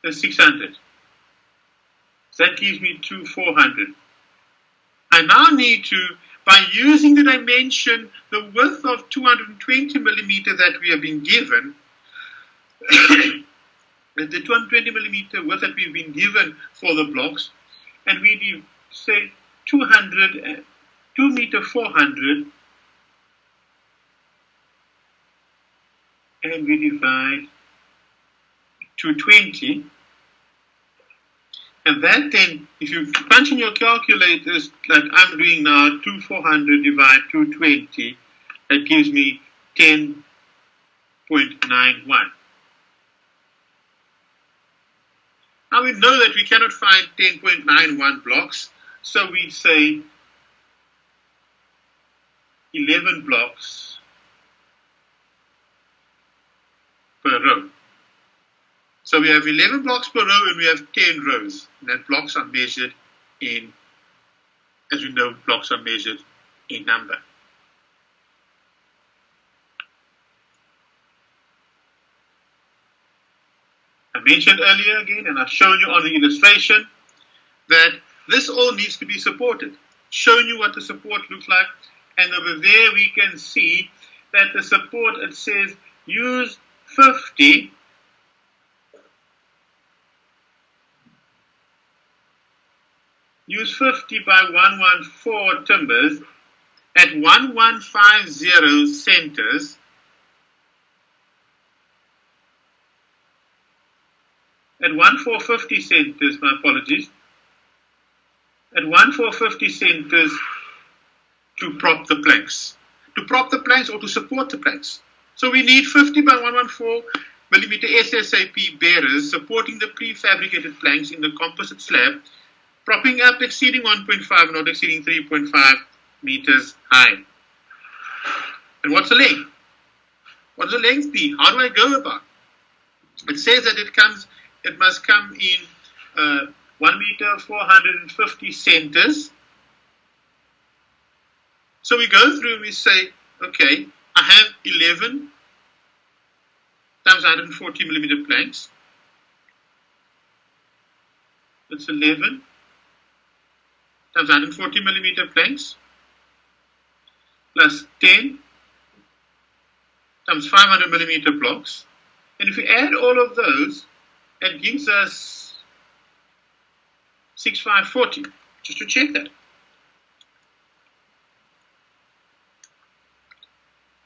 the 600. So that gives me 400. I now need to, by using the dimension, the width of 220 millimeters that we have been given, the 220 millimeter width that we've been given for the blocks, and we say 2 meter 400, and we divide 220. And that then, if you punch in your calculators, like I'm doing now, 400 divide 220, that gives me 10.91. Now we know that we cannot find 10.91 blocks, so we say 11 blocks per row. So we have 11 blocks per row and we have 10 rows. And that blocks are measured in, as we know, blocks are measured in number. I mentioned earlier again, and I've shown you on the illustration, that this all needs to be supported. Showing you what the support looks like, and over there we can see that the support, it says use 50 by 114 timbers at 1150 centers at 1450 centers, my apologies, at 1450 centers to prop the planks. To prop the planks or to support the planks. So we need 50 by 114 millimeter SSAP bearers supporting the prefabricated planks in the composite slab, propping up exceeding 1.5 and not exceeding 3.5 meters high. And what's the length? What does the length be? How do I go about it? It says that it must come in 1 meter 450 centers. So we go through and we say, okay, I have 11 times 140 millimeter planks. That's 11 times 140 millimeter planks plus 10 times 500 millimeter blocks. And if we add all of those, that gives us 6540, just to check that.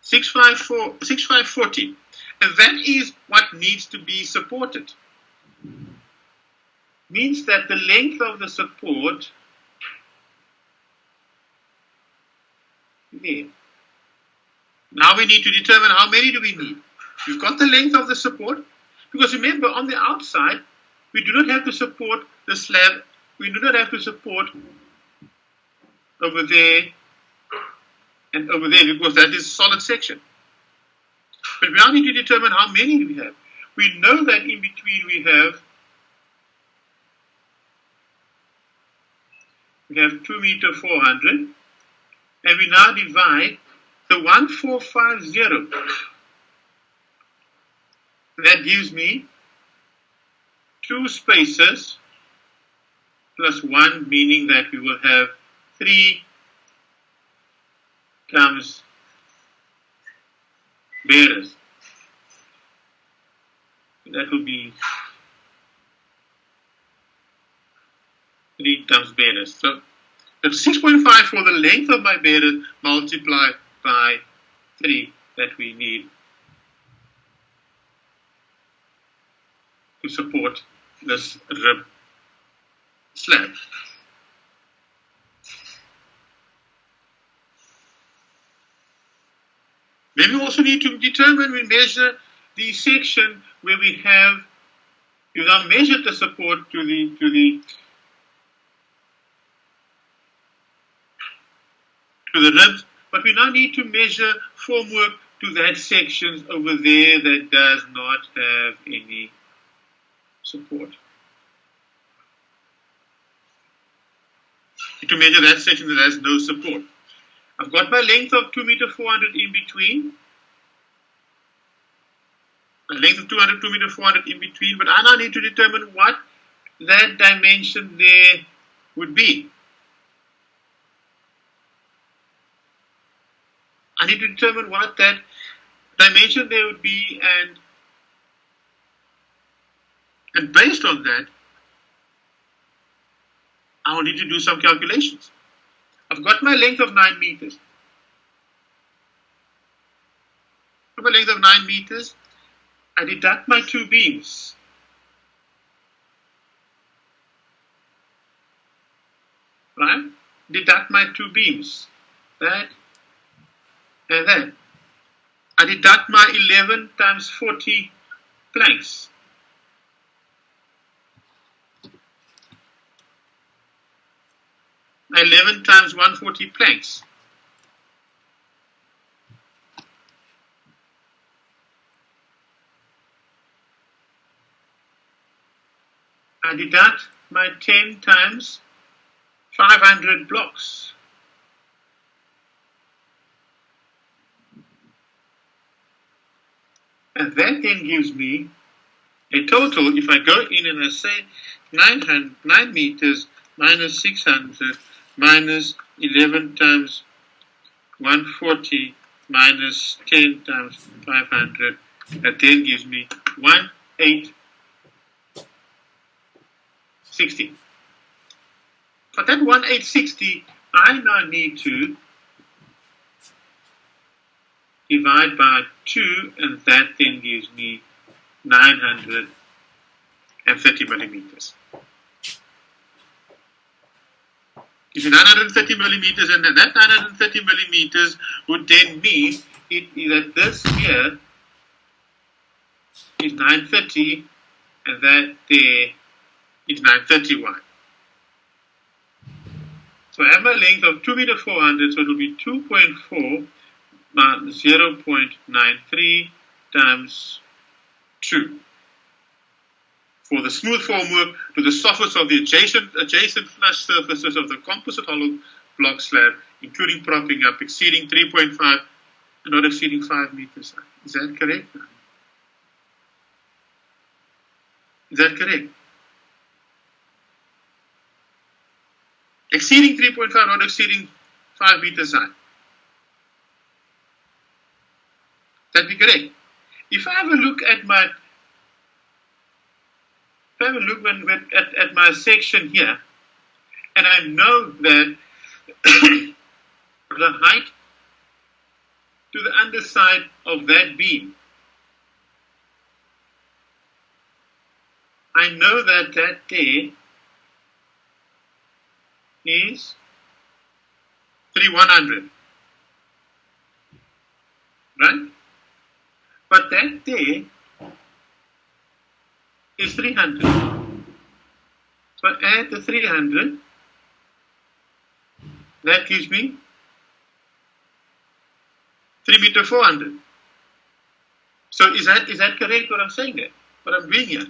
6540, and that is what needs to be supported. Means that the length of the support there. Now we need to determine how many do we need. We've got the length of the support, because remember, on the outside, we do not have to support the slab. We do not have to support over there and over there, because that is a solid section. But we now need to determine how many we have. We know that in between we have 2 meter 400, and we now divide the 1450. That gives me 2 spaces plus 1, meaning that we will have 3 times bearers. That will be 3 times bearers. So that's 6.5 for the length of my bearers multiplied by 3 that we need to support this rib slab. Then we also need to determine, we measure the section where we have, we've now measured the support to the ribs, but we now need to measure formwork to that section over there that does not have any support. To measure that section that has no support. I've got my length of 2 meter 400 in between. A length of 2 meter 400 in between, but I now need to determine what that dimension there would be. I need to determine what that dimension there would be, and based on that, I will need to do some calculations. I've got my length of 9 meters. For my length of 9 meters, I deduct my 2 beams. Right? Deduct my 2 beams. That and that. I deduct my 11 times 40 planks. My 11 times 140 planks. I deduct my 10 times 500 blocks. And that then gives me a total, if I go in and I say 9 meters minus 600 minus 11 times 140 minus 10 times 500, that then gives me 1860. For that 1860, I now need to divide by 2, and that then gives me 930 millimeters. Gives me 930 millimeters, and that 930 millimeters would then mean that this here is 930, and that there is 931. So I have my length of 2 meter 400, so it will be 2.4 0.93 times 2. For the smooth formwork to the surface of the adjacent flush surfaces of the composite hollow block slab, including propping up, exceeding 3.5 and not exceeding 5 meters. Is that correct? Is that correct? Exceeding 3.5, not exceeding 5 meters high. That be correct. If I have a look at my, at my section here, and I know that the height to the underside of that beam, I know that that there is 3,100, right? But that there is 300. So add the 300. That gives me 3 meter 400. So is that correct what I'm saying there? What I'm doing here?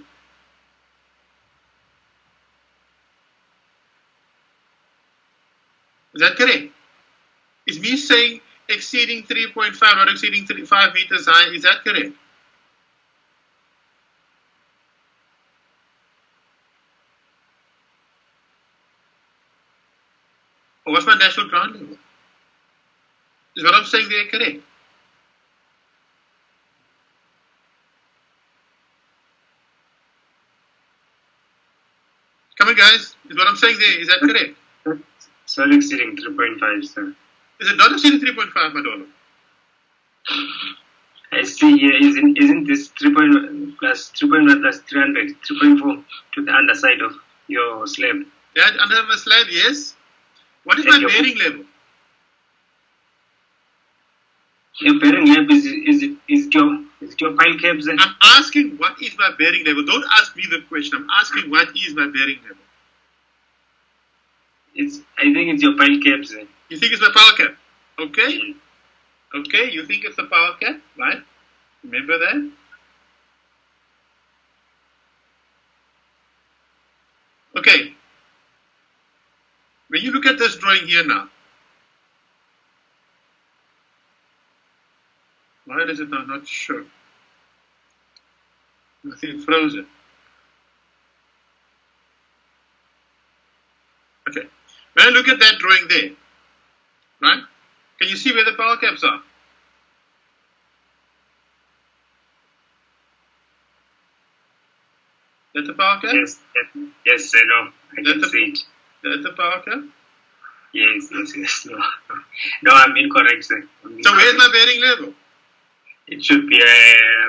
Is that correct? Is me saying exceeding 3.5 or exceeding 5 meters high, is that correct? Or what's my natural ground level? Is what I'm saying there correct? Come on, guys. Is what I'm saying there, is that correct? So exceeding 3.5, sir. Is it not exceeding 3.5, Madonna? I see here, isn't this 3.1 plus 3.1 plus 300, 3.4 to the underside of your slab? Yeah, under my slab, yes. What is my bearing level? Your bearing level is your pile caps? I'm asking what is my bearing level. Don't ask me the question. I'm asking what is my bearing level. I think it's your pile caps. You think it's my power cap? Okay. Okay, you think it's the power cap, right? Remember that? Okay. When you look at this drawing here now, why does it not show? Nothing frozen. Okay. When I look at that drawing there, right? Can you see where the power caps are? That's the power cap? Yes, no, I can see it. That's the power cap? Yes, no. No, I'm incorrect, sir. So where's my bearing level? It should be,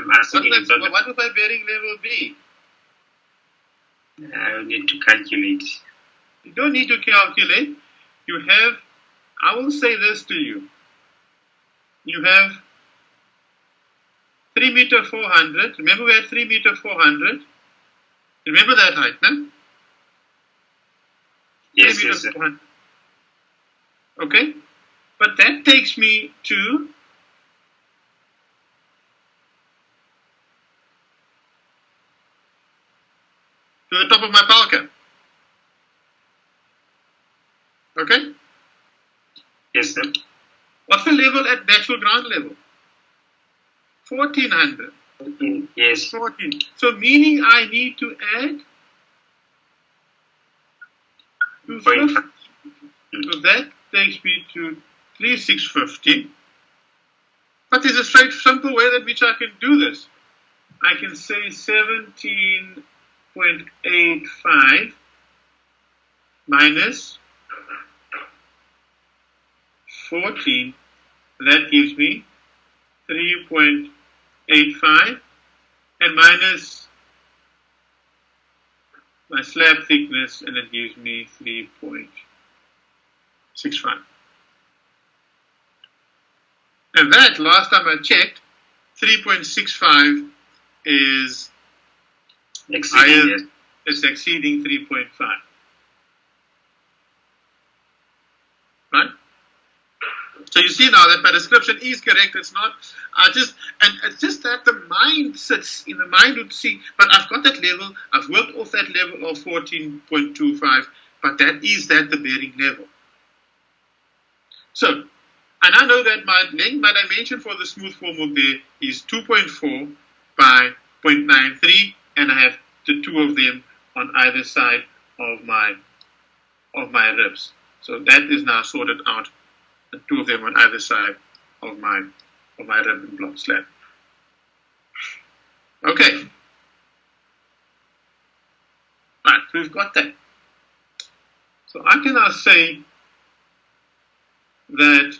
what would my bearing level be? I need to calculate. You don't need to calculate. You have, I will say this to you. You have 3 meter 400. Remember we had 3 meter 400? Remember that height, no? Yes, yes, sir. Okay? But that takes me to the top of my power cap. Okay? Yes, sir. What's the level at natural ground level? 1400. Yes. 14. So meaning I need to add 250. So that takes me to 3650. But there's a straight, simple way that which I can do this. I can say 17.85 minus 14. That gives me 3.85 and minus my slab thickness, and it gives me 3.65. And that, last time I checked, 3.65 is exceeding 3.5. Right? So you see now that my description is correct. It's not, it's just that the mind sits in the mind would see, but I've got that level, I've worked off that level of 14.25, but that the bearing level. So, and I know that my dimension for the smooth formwork there is 2.4 by 0.93, and I have the two of them on either side of my ribs. So that is now sorted out. The two of them on either side of my rib and block slab. Okay. Right, so we've got that. So I can now say that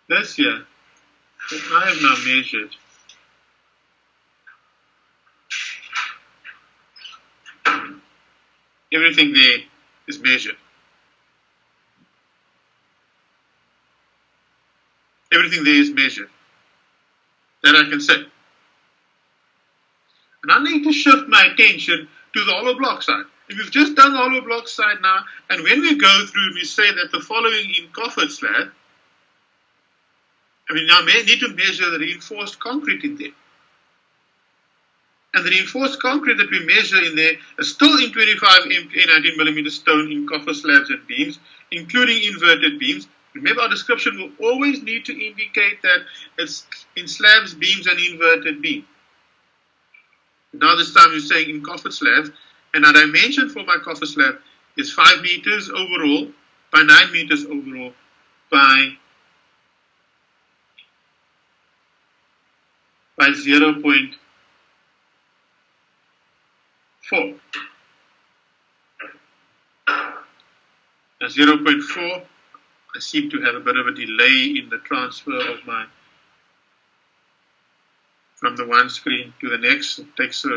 this here that I have now measured everything there is measured. Everything there is measured. That I can say. And I need to shift my attention to the hollow block side. And we've just done the hollow block side now, and when we go through, we say that the following in Coffered slab, and we now need to measure the reinforced concrete in there. And the reinforced concrete that we measure in there is still in 25 19mm stone in coffer slabs and beams, including inverted beams. Remember, our description will always need to indicate that it's in slabs, beams, and inverted beam. Now this time you're saying in coffer slabs, And our dimension for my coffer slab is 5 meters overall by 9 meters overall by 0.4. Now 0.4, I seem to have a bit of a delay in the transfer of my, from the one screen to the next. It takes a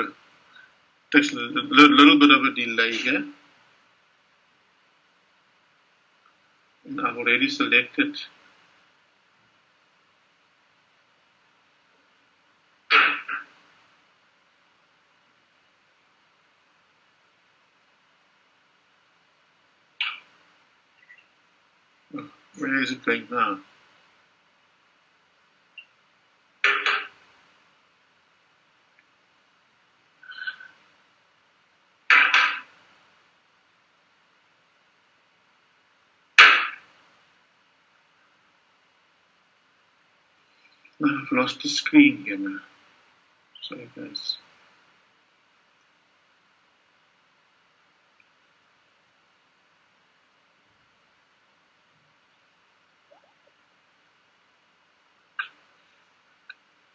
little bit of a delay here. And I've already selected where is it going now? I've lost the screen here now. Sorry guys.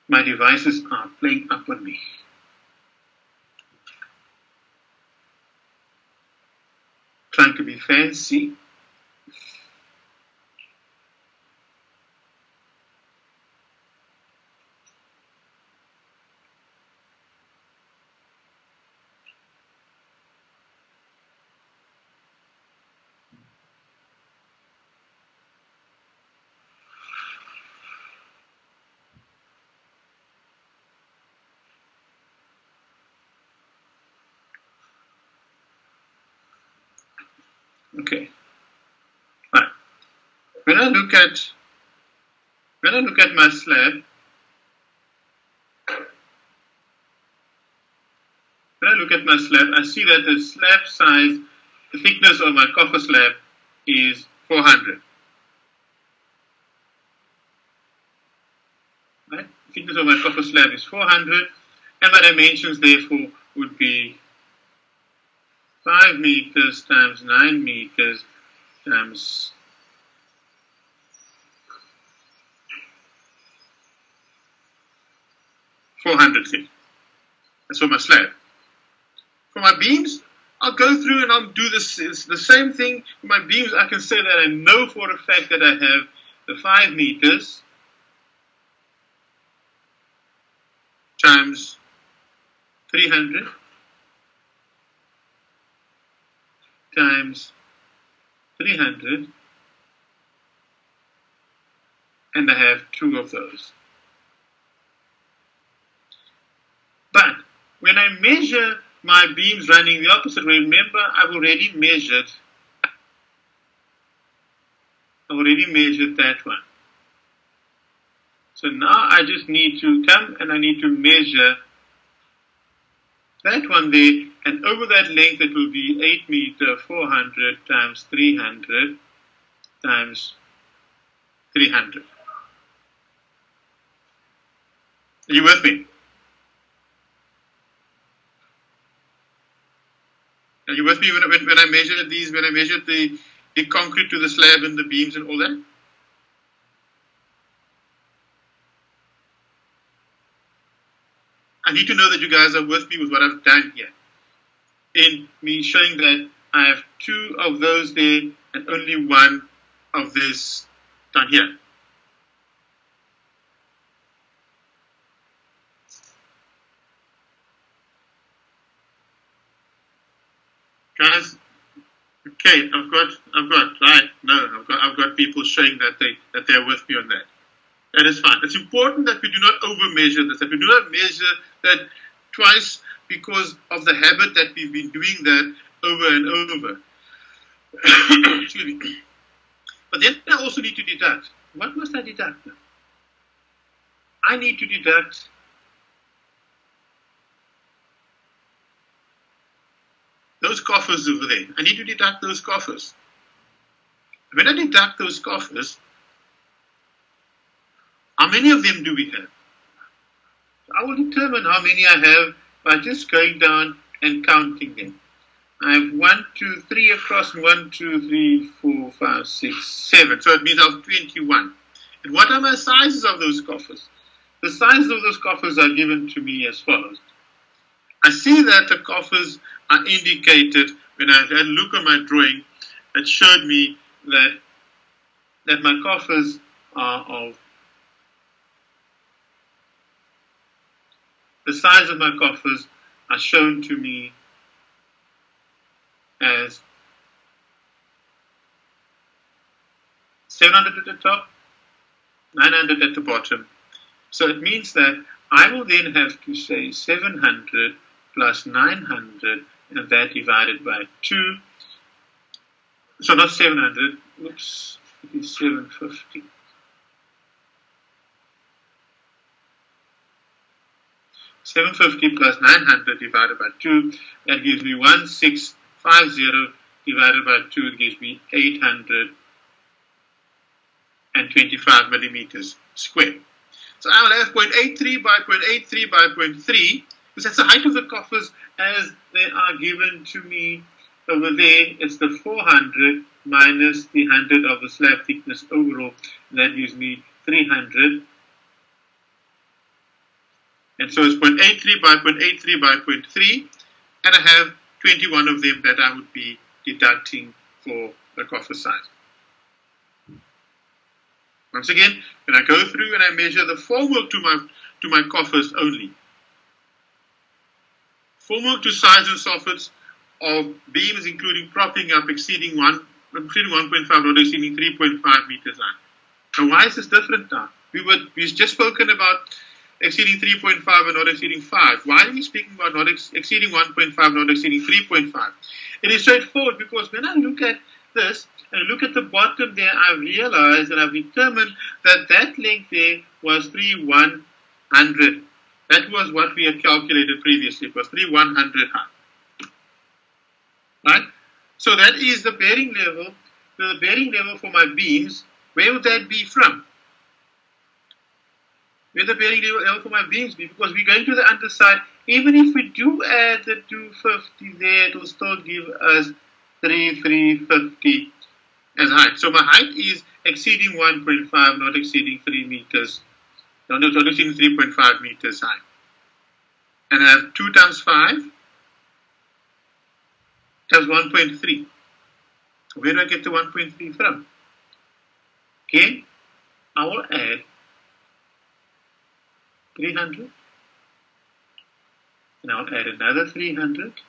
My devices are playing up on me. Trying to be fancy. Okay. Right. When I look at my slab, I see that the slab size, the thickness of my coffer slab is 400. Right? The thickness of my coffer slab is 400, and my dimensions therefore would be 5 meters times 9 meters times 400 feet. That's for my slab. For my beams, I'll go through and I'll do this. It's the same thing. For my beams, I can say that I know for a fact that I have the 5 meters times 300 times 300, and I have 2 of those. But when I measure my beams running the opposite way, remember I've already measured that one. So now I just need to come and I need to measure that one there, and over that length it will be 8 meter 400 times 300 times 300. Are you with me? Are you with me when I measured these, when I measured the concrete to the slab and the beams and all that? I need to know that you guys are with me with what I've done here. In me showing that I have 2 of those there and only 1 of this down here. Guys, okay, I've got people showing that they're with me on that. That is fine. It's important that we do not over measure this, that we do not measure that twice because of the habit that we've been doing that over and over. Excuse me. But then I also need to deduct. What must I deduct now? I need to deduct those coffers over there. I need to deduct those coffers. When I deduct those coffers, how many of them do we have? I will determine how many I have by just going down and counting them. I have 1, 2, 3 across, and 1, 2, 3, 4, 5, 6, 7. So it means I have 21. And what are my sizes of those coffers? The sizes of those coffers are given to me as follows. I see that the coffers are indicated when I had a look at my drawing. It showed me that my coffers are of the size of my coffers are shown to me as 700 at the top, 900 at the bottom. So it means that I will then have to say 700 plus 900, and that divided by 2. So not 700, oops, it is 750. Plus 900 divided by 2, that gives me 1650 divided by 2 gives me 825 millimeters square. So I will have 0.83 by 0.83 by 0.3, because that's the height of the coffers as they are given to me over there. It's the 400 minus the 100 of the slab thickness overall, and that gives me 300. And so it's 0.83 by 0.83 by 0.3, and I have 21 of them that I would be deducting for the coffer size. Once again, when I go through and I measure the formwork to my coffers only, formwork to size and soffits of beams including propping up exceeding 1.5 or exceeding 3.5 meters high. Now why is this different now? We've just spoken about exceeding 3.5 and not exceeding 5. Why are we speaking about not exceeding 1.5, not exceeding 3.5? It is straightforward, because when I look at this and look at the bottom there, I realize and I've determined that that length there was 3,100. That was what we had calculated previously. It was 3,100 high. Right? So that is the bearing level. The bearing level for my beams, where would that be from? Where the bearing level for my beams be? Because we're going to the underside. Even if we do add the 250 there, it will still give us 350 as height. So my height is exceeding 1.5, not exceeding 3 meters. Not exceeding 3.5 meters high. And I have 2 times 5 times 1.3. Where do I get the 1.3 from? Okay, I will add 300, and I'll add another 300,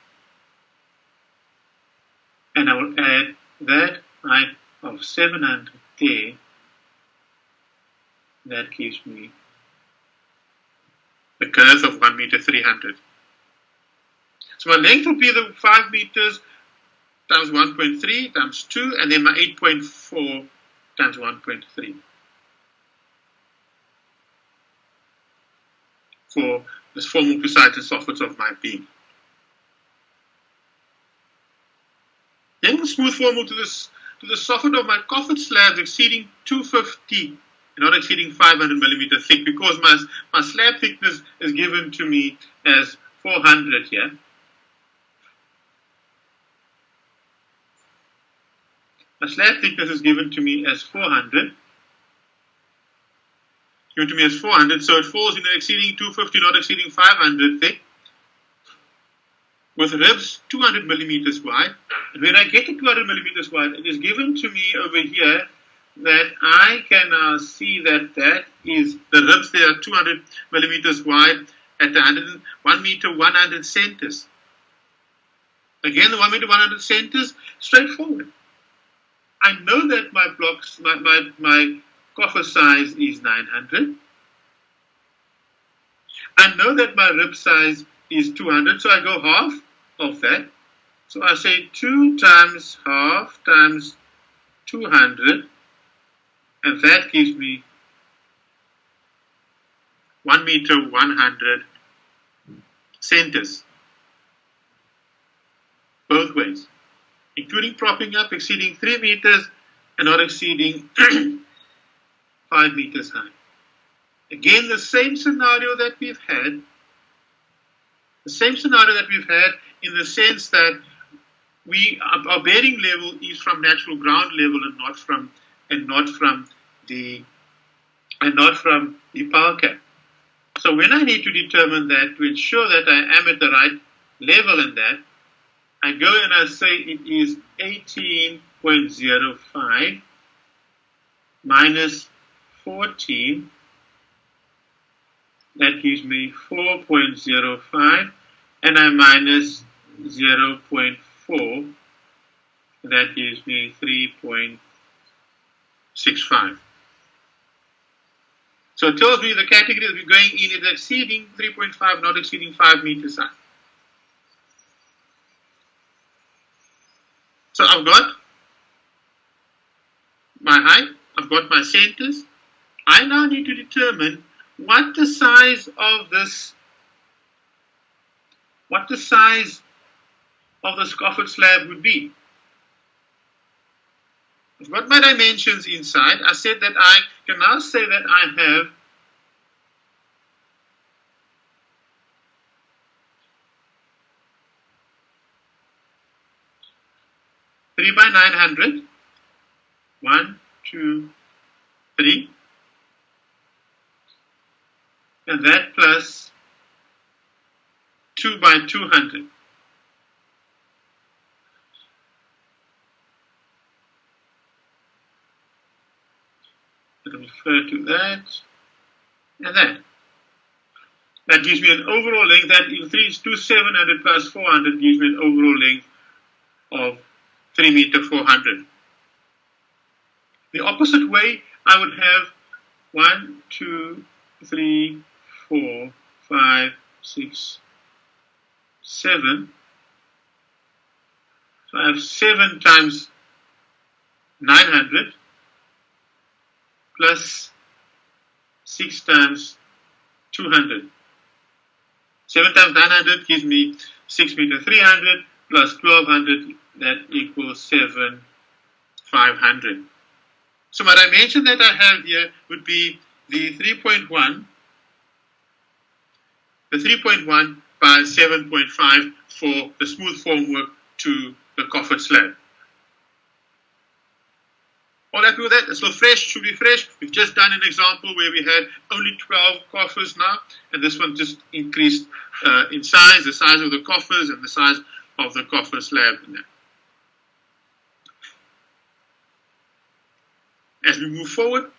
and I will add that height of 700 there. That gives me the girth of 1 meter 300. So my length will be the 5 meters times 1.3 times 2, and then my 8.4 times 1.3 for this formwork to size and soffits of my beam. Then the smooth formwork to the soffit of my coffin slabs exceeding 250 and not exceeding 500 millimeter thick, because my slab thickness is given to me as 400 here. My slab thickness is given to me as 400. Given to me as 400, so it falls in exceeding 250, not exceeding 500 thick, with ribs 200 millimeters wide. And when I get to 200 millimeters wide, it is given to me over here that I can now see that is the ribs there are 200 millimeters wide at 1 meter 100 centers. Again, the 1 meter 100 centers, straightforward. I know that my blocks, my coffer size is 900. I know that my rib size is 200, so I go half of that. So I say 2 times half times 200, and that gives me 1 meter 100 centers. Both ways, including propping up exceeding 3 meters and not exceeding 5 meters high. Again, the same scenario that we've had. The same scenario that we've had in the sense that our bearing level is from natural ground level and not from the power cap. So when I need to determine that, to ensure that I am at the right level in that, I go and I say it is 18.05 minus 14. That gives me 4.05, and I minus 0.4. That gives me 3.65. So it tells me the category that we're going in is exceeding 3.5, not exceeding 5 meters high. So I've got my height, I've got my centers. I now need to determine what the size of this scaffold slab would be. I've got my dimensions inside. I said that I can now say that I have three by 900. 1, 2, 3. And that plus 2 by 200. Let me refer to that and that. That gives me an overall length. That is 700 plus 400 gives me an overall length of 3 meter 400. The opposite way, I would have 1, 2, 3, 4, 5, 6, 7. So I have 7 times 900 plus 6 times 200. 7 times 900 gives me 6 meter 300 plus 1200, that equals 7,500. So my dimension that I have here would be the 3.1 by 7.5 for the smooth formwork to the coffered slab. All happy with that? It's still fresh, should be fresh. We've just done an example where we had only 12 coffers now, and this one just increased in size, the size of the coffers and the size of the coffer slab in there. As we move forward,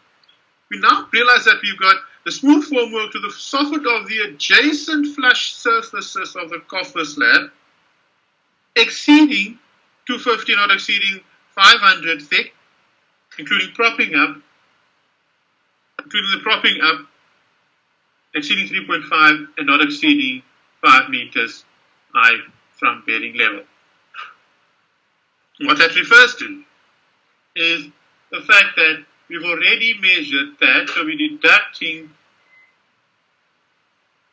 we now realize that we've got the smooth formwork to the soffit of the adjacent flush surfaces of the coffer slab exceeding 250, not exceeding 500 thick, including the propping up, exceeding 3.5 and not exceeding 5 meters high from bearing level. What that refers to is the fact that we've already measured that, so we're deducting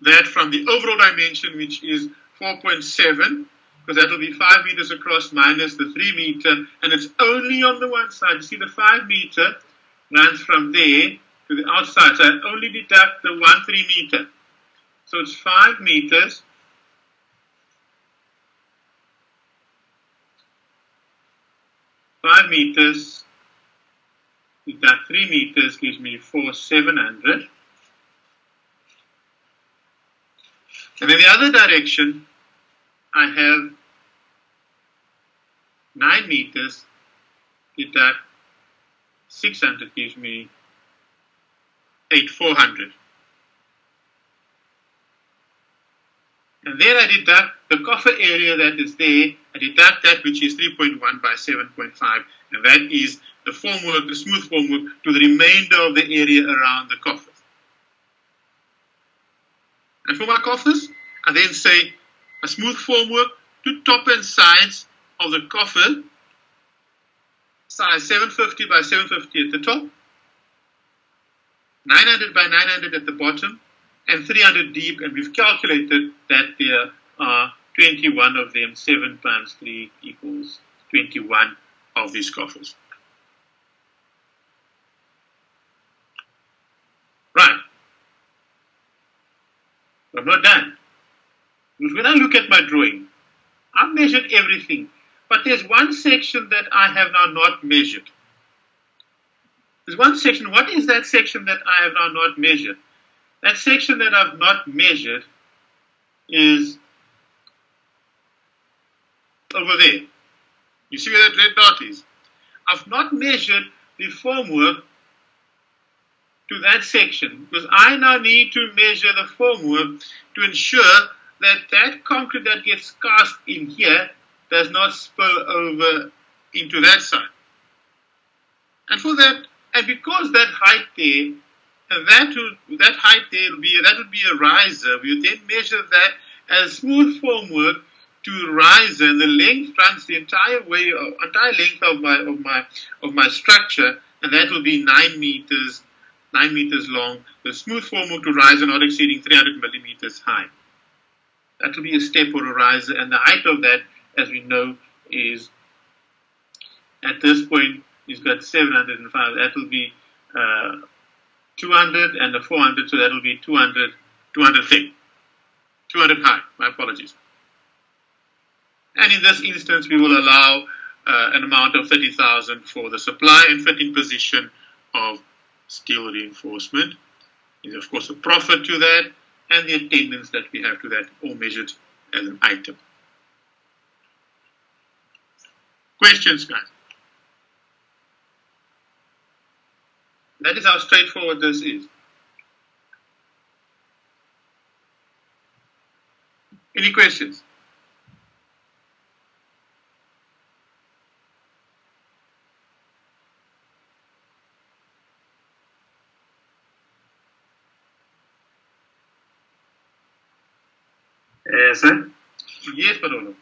that from the overall dimension, which is 4.7, because that will be 5 meters across minus the 3 meter, and it's only on the one side. You see, the 5 meter runs from there to the outside, so I only deduct the 1 3 meter. So it's 5 meters. Deduct 3 meters gives me 4,700. And in the other direction, I have 9 meters, deduct 600 gives me 8,400. And then I deduct the coffer area that is there, I deduct that which is 3.1 by 7.5, and that is the formwork, the smooth formwork, to the remainder of the area around the coffer. And for my coffers, I then say a smooth formwork to top and sides of the coffer, size 750 by 750 at the top, 900 by 900 at the bottom, and 300 deep, and we've calculated that there are 21 of them. 7 times 3 equals 21 of these coffers. Right. I'm not done. Because when I look at my drawing, I've measured everything. But there's one section that I have now not measured. There's one section. What is that section that I have now not measured? That section that I've not measured is over there. You see where that red dot is? I've not measured the formwork to that section because I now need to measure the formwork to ensure that that concrete that gets cast in here does not spill over into that side. And for that, and because that height there, that height there will be a riser. We then measure that as smooth formwork to riser, and the length runs the entire length of my structure, and that will be 9 meters long. The smooth formwork to riser not exceeding 300 millimeters high. That will be a step or a riser, and the height of that, as we know, is at this point you've got 705. That will be 200 and the 400, so that will be 200 thick, 200 high. My apologies. And in this instance, we will allow an amount of 30,000 for the supply and fitting position of steel reinforcement. There's of course a profit to that, and the attendance that we have to that, all measured as an item. Questions, guys? That is how straightforward this is. Any questions? Sir? Yes, Parolo.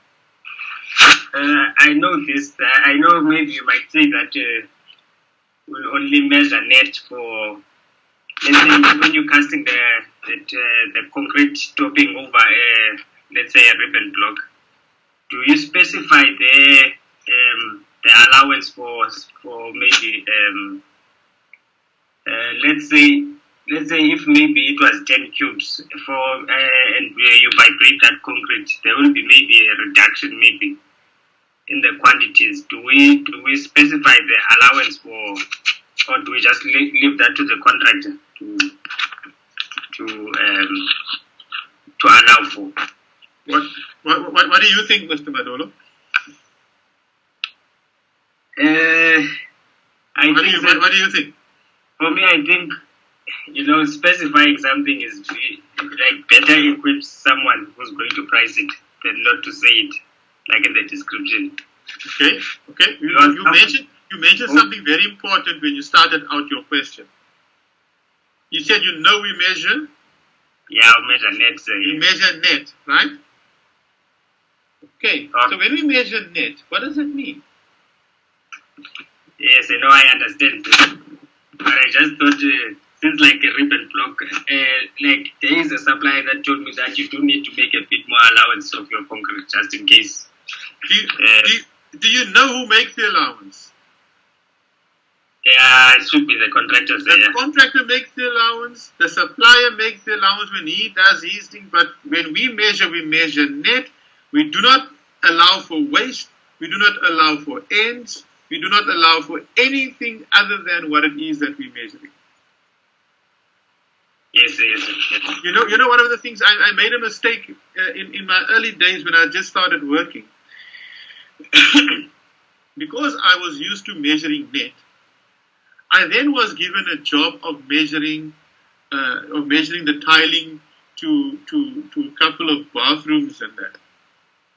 I know this. I know maybe you might say that we'll only measure net for, let's say, when you're casting the concrete topping over, let's say, a ribbon block. Do you specify the allowance for maybe, let's say if maybe it was 10 cubes and you vibrate that concrete, there will be maybe a reduction maybe in the quantities. Do we specify the allowance for, or do we just leave that to the contractor to allow for? What do you think, Mr. Madolo? What do you think? For me, I think, specifying something is like better equips someone who's going to price it than not to say it, like in the description. Okay. You mentioned something very important when you started out your question. You said we measure. Yeah, I'll measure net. You measure net, right? Okay. So when we measure net, what does that mean? Yes, I understand. But I just thought, since like a ribbon block, like there is a supplier that told me that you do need to make a bit more allowance of your concrete just in case. Do you know who makes the allowance? Yeah, it should be the contractor. The contractor makes the allowance. The supplier makes the allowance when he does his thing. But when we measure net. We do not allow for waste. We do not allow for ends. We do not allow for anything other than what it is that we're measuring. Yes. You know, one of the things I made a mistake in my early days when I just started working. Because I was used to measuring net, I then was given a job of measuring the tiling to a couple of bathrooms and that.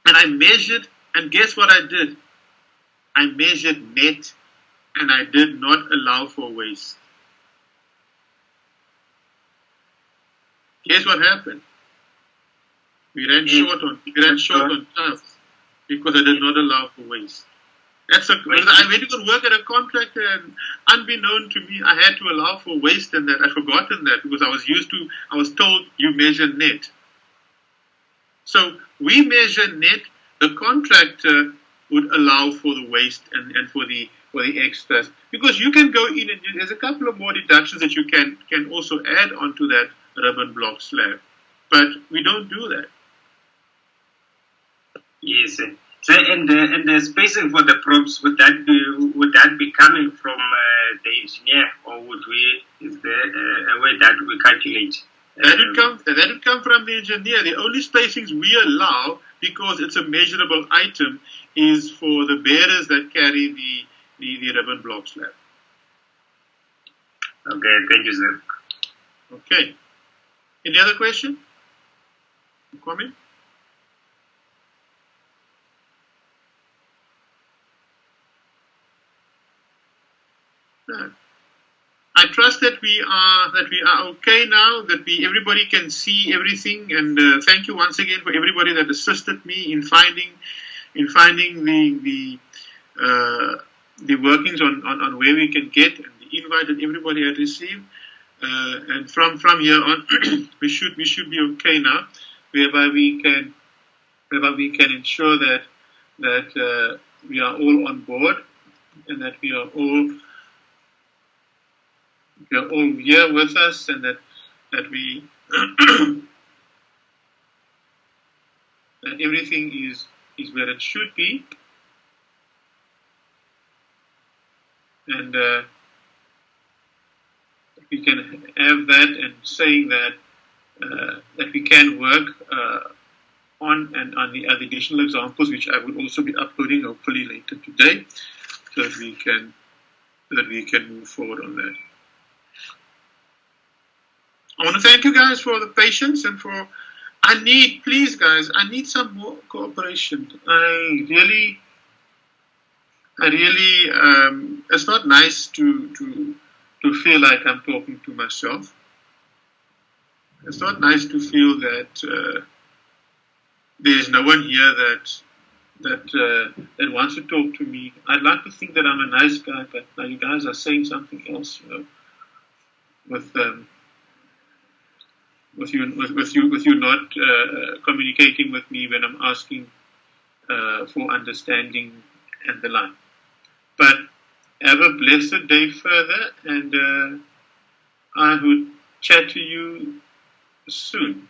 And I measured, and guess what I did? I measured net, and I did not allow for waste. Guess what happened? We ran short on tiles because I did not allow for waste. I went to go work at a contractor, and unbeknown to me, I had to allow for waste and that. I'd forgotten that because I was told you measure net. So we measure net. The contractor would allow for the waste and for the extras, because you can go in and there's a couple of more deductions that you can also add onto that ribbon block slab, but we don't do that. Yes, So, and the spacing for the props, would that be coming from the engineer, or is there a way that we calculate? That would come from the engineer. The only spacings we allow, because it's a measurable item, is for the bearers that carry the ribbon block slab. Okay, thank you, sir. Okay. Any other question? Comment? No. I trust that we are okay now. That everybody can see everything. And thank you once again for everybody that assisted me in finding the workings on where we can get, and the invite that everybody had received. And from here on, we should be okay now, whereby we can ensure that we are all on board, and that we are all here with us, and that we that everything is where it should be, and we can have that, and saying that we can work on the additional examples, which I will also be uploading hopefully later today, so that we can move forward on that. I want to thank you guys for the patience and for. Please guys, I need some more cooperation. I really, it's not nice to feel like I'm talking to myself. It's not nice to feel that there's no one here that wants to talk to me. I'd like to think that I'm a nice guy, but now you guys are saying something else, with you not communicating with me when I'm asking for understanding and the like. But have a blessed day further, and I will chat to you soon.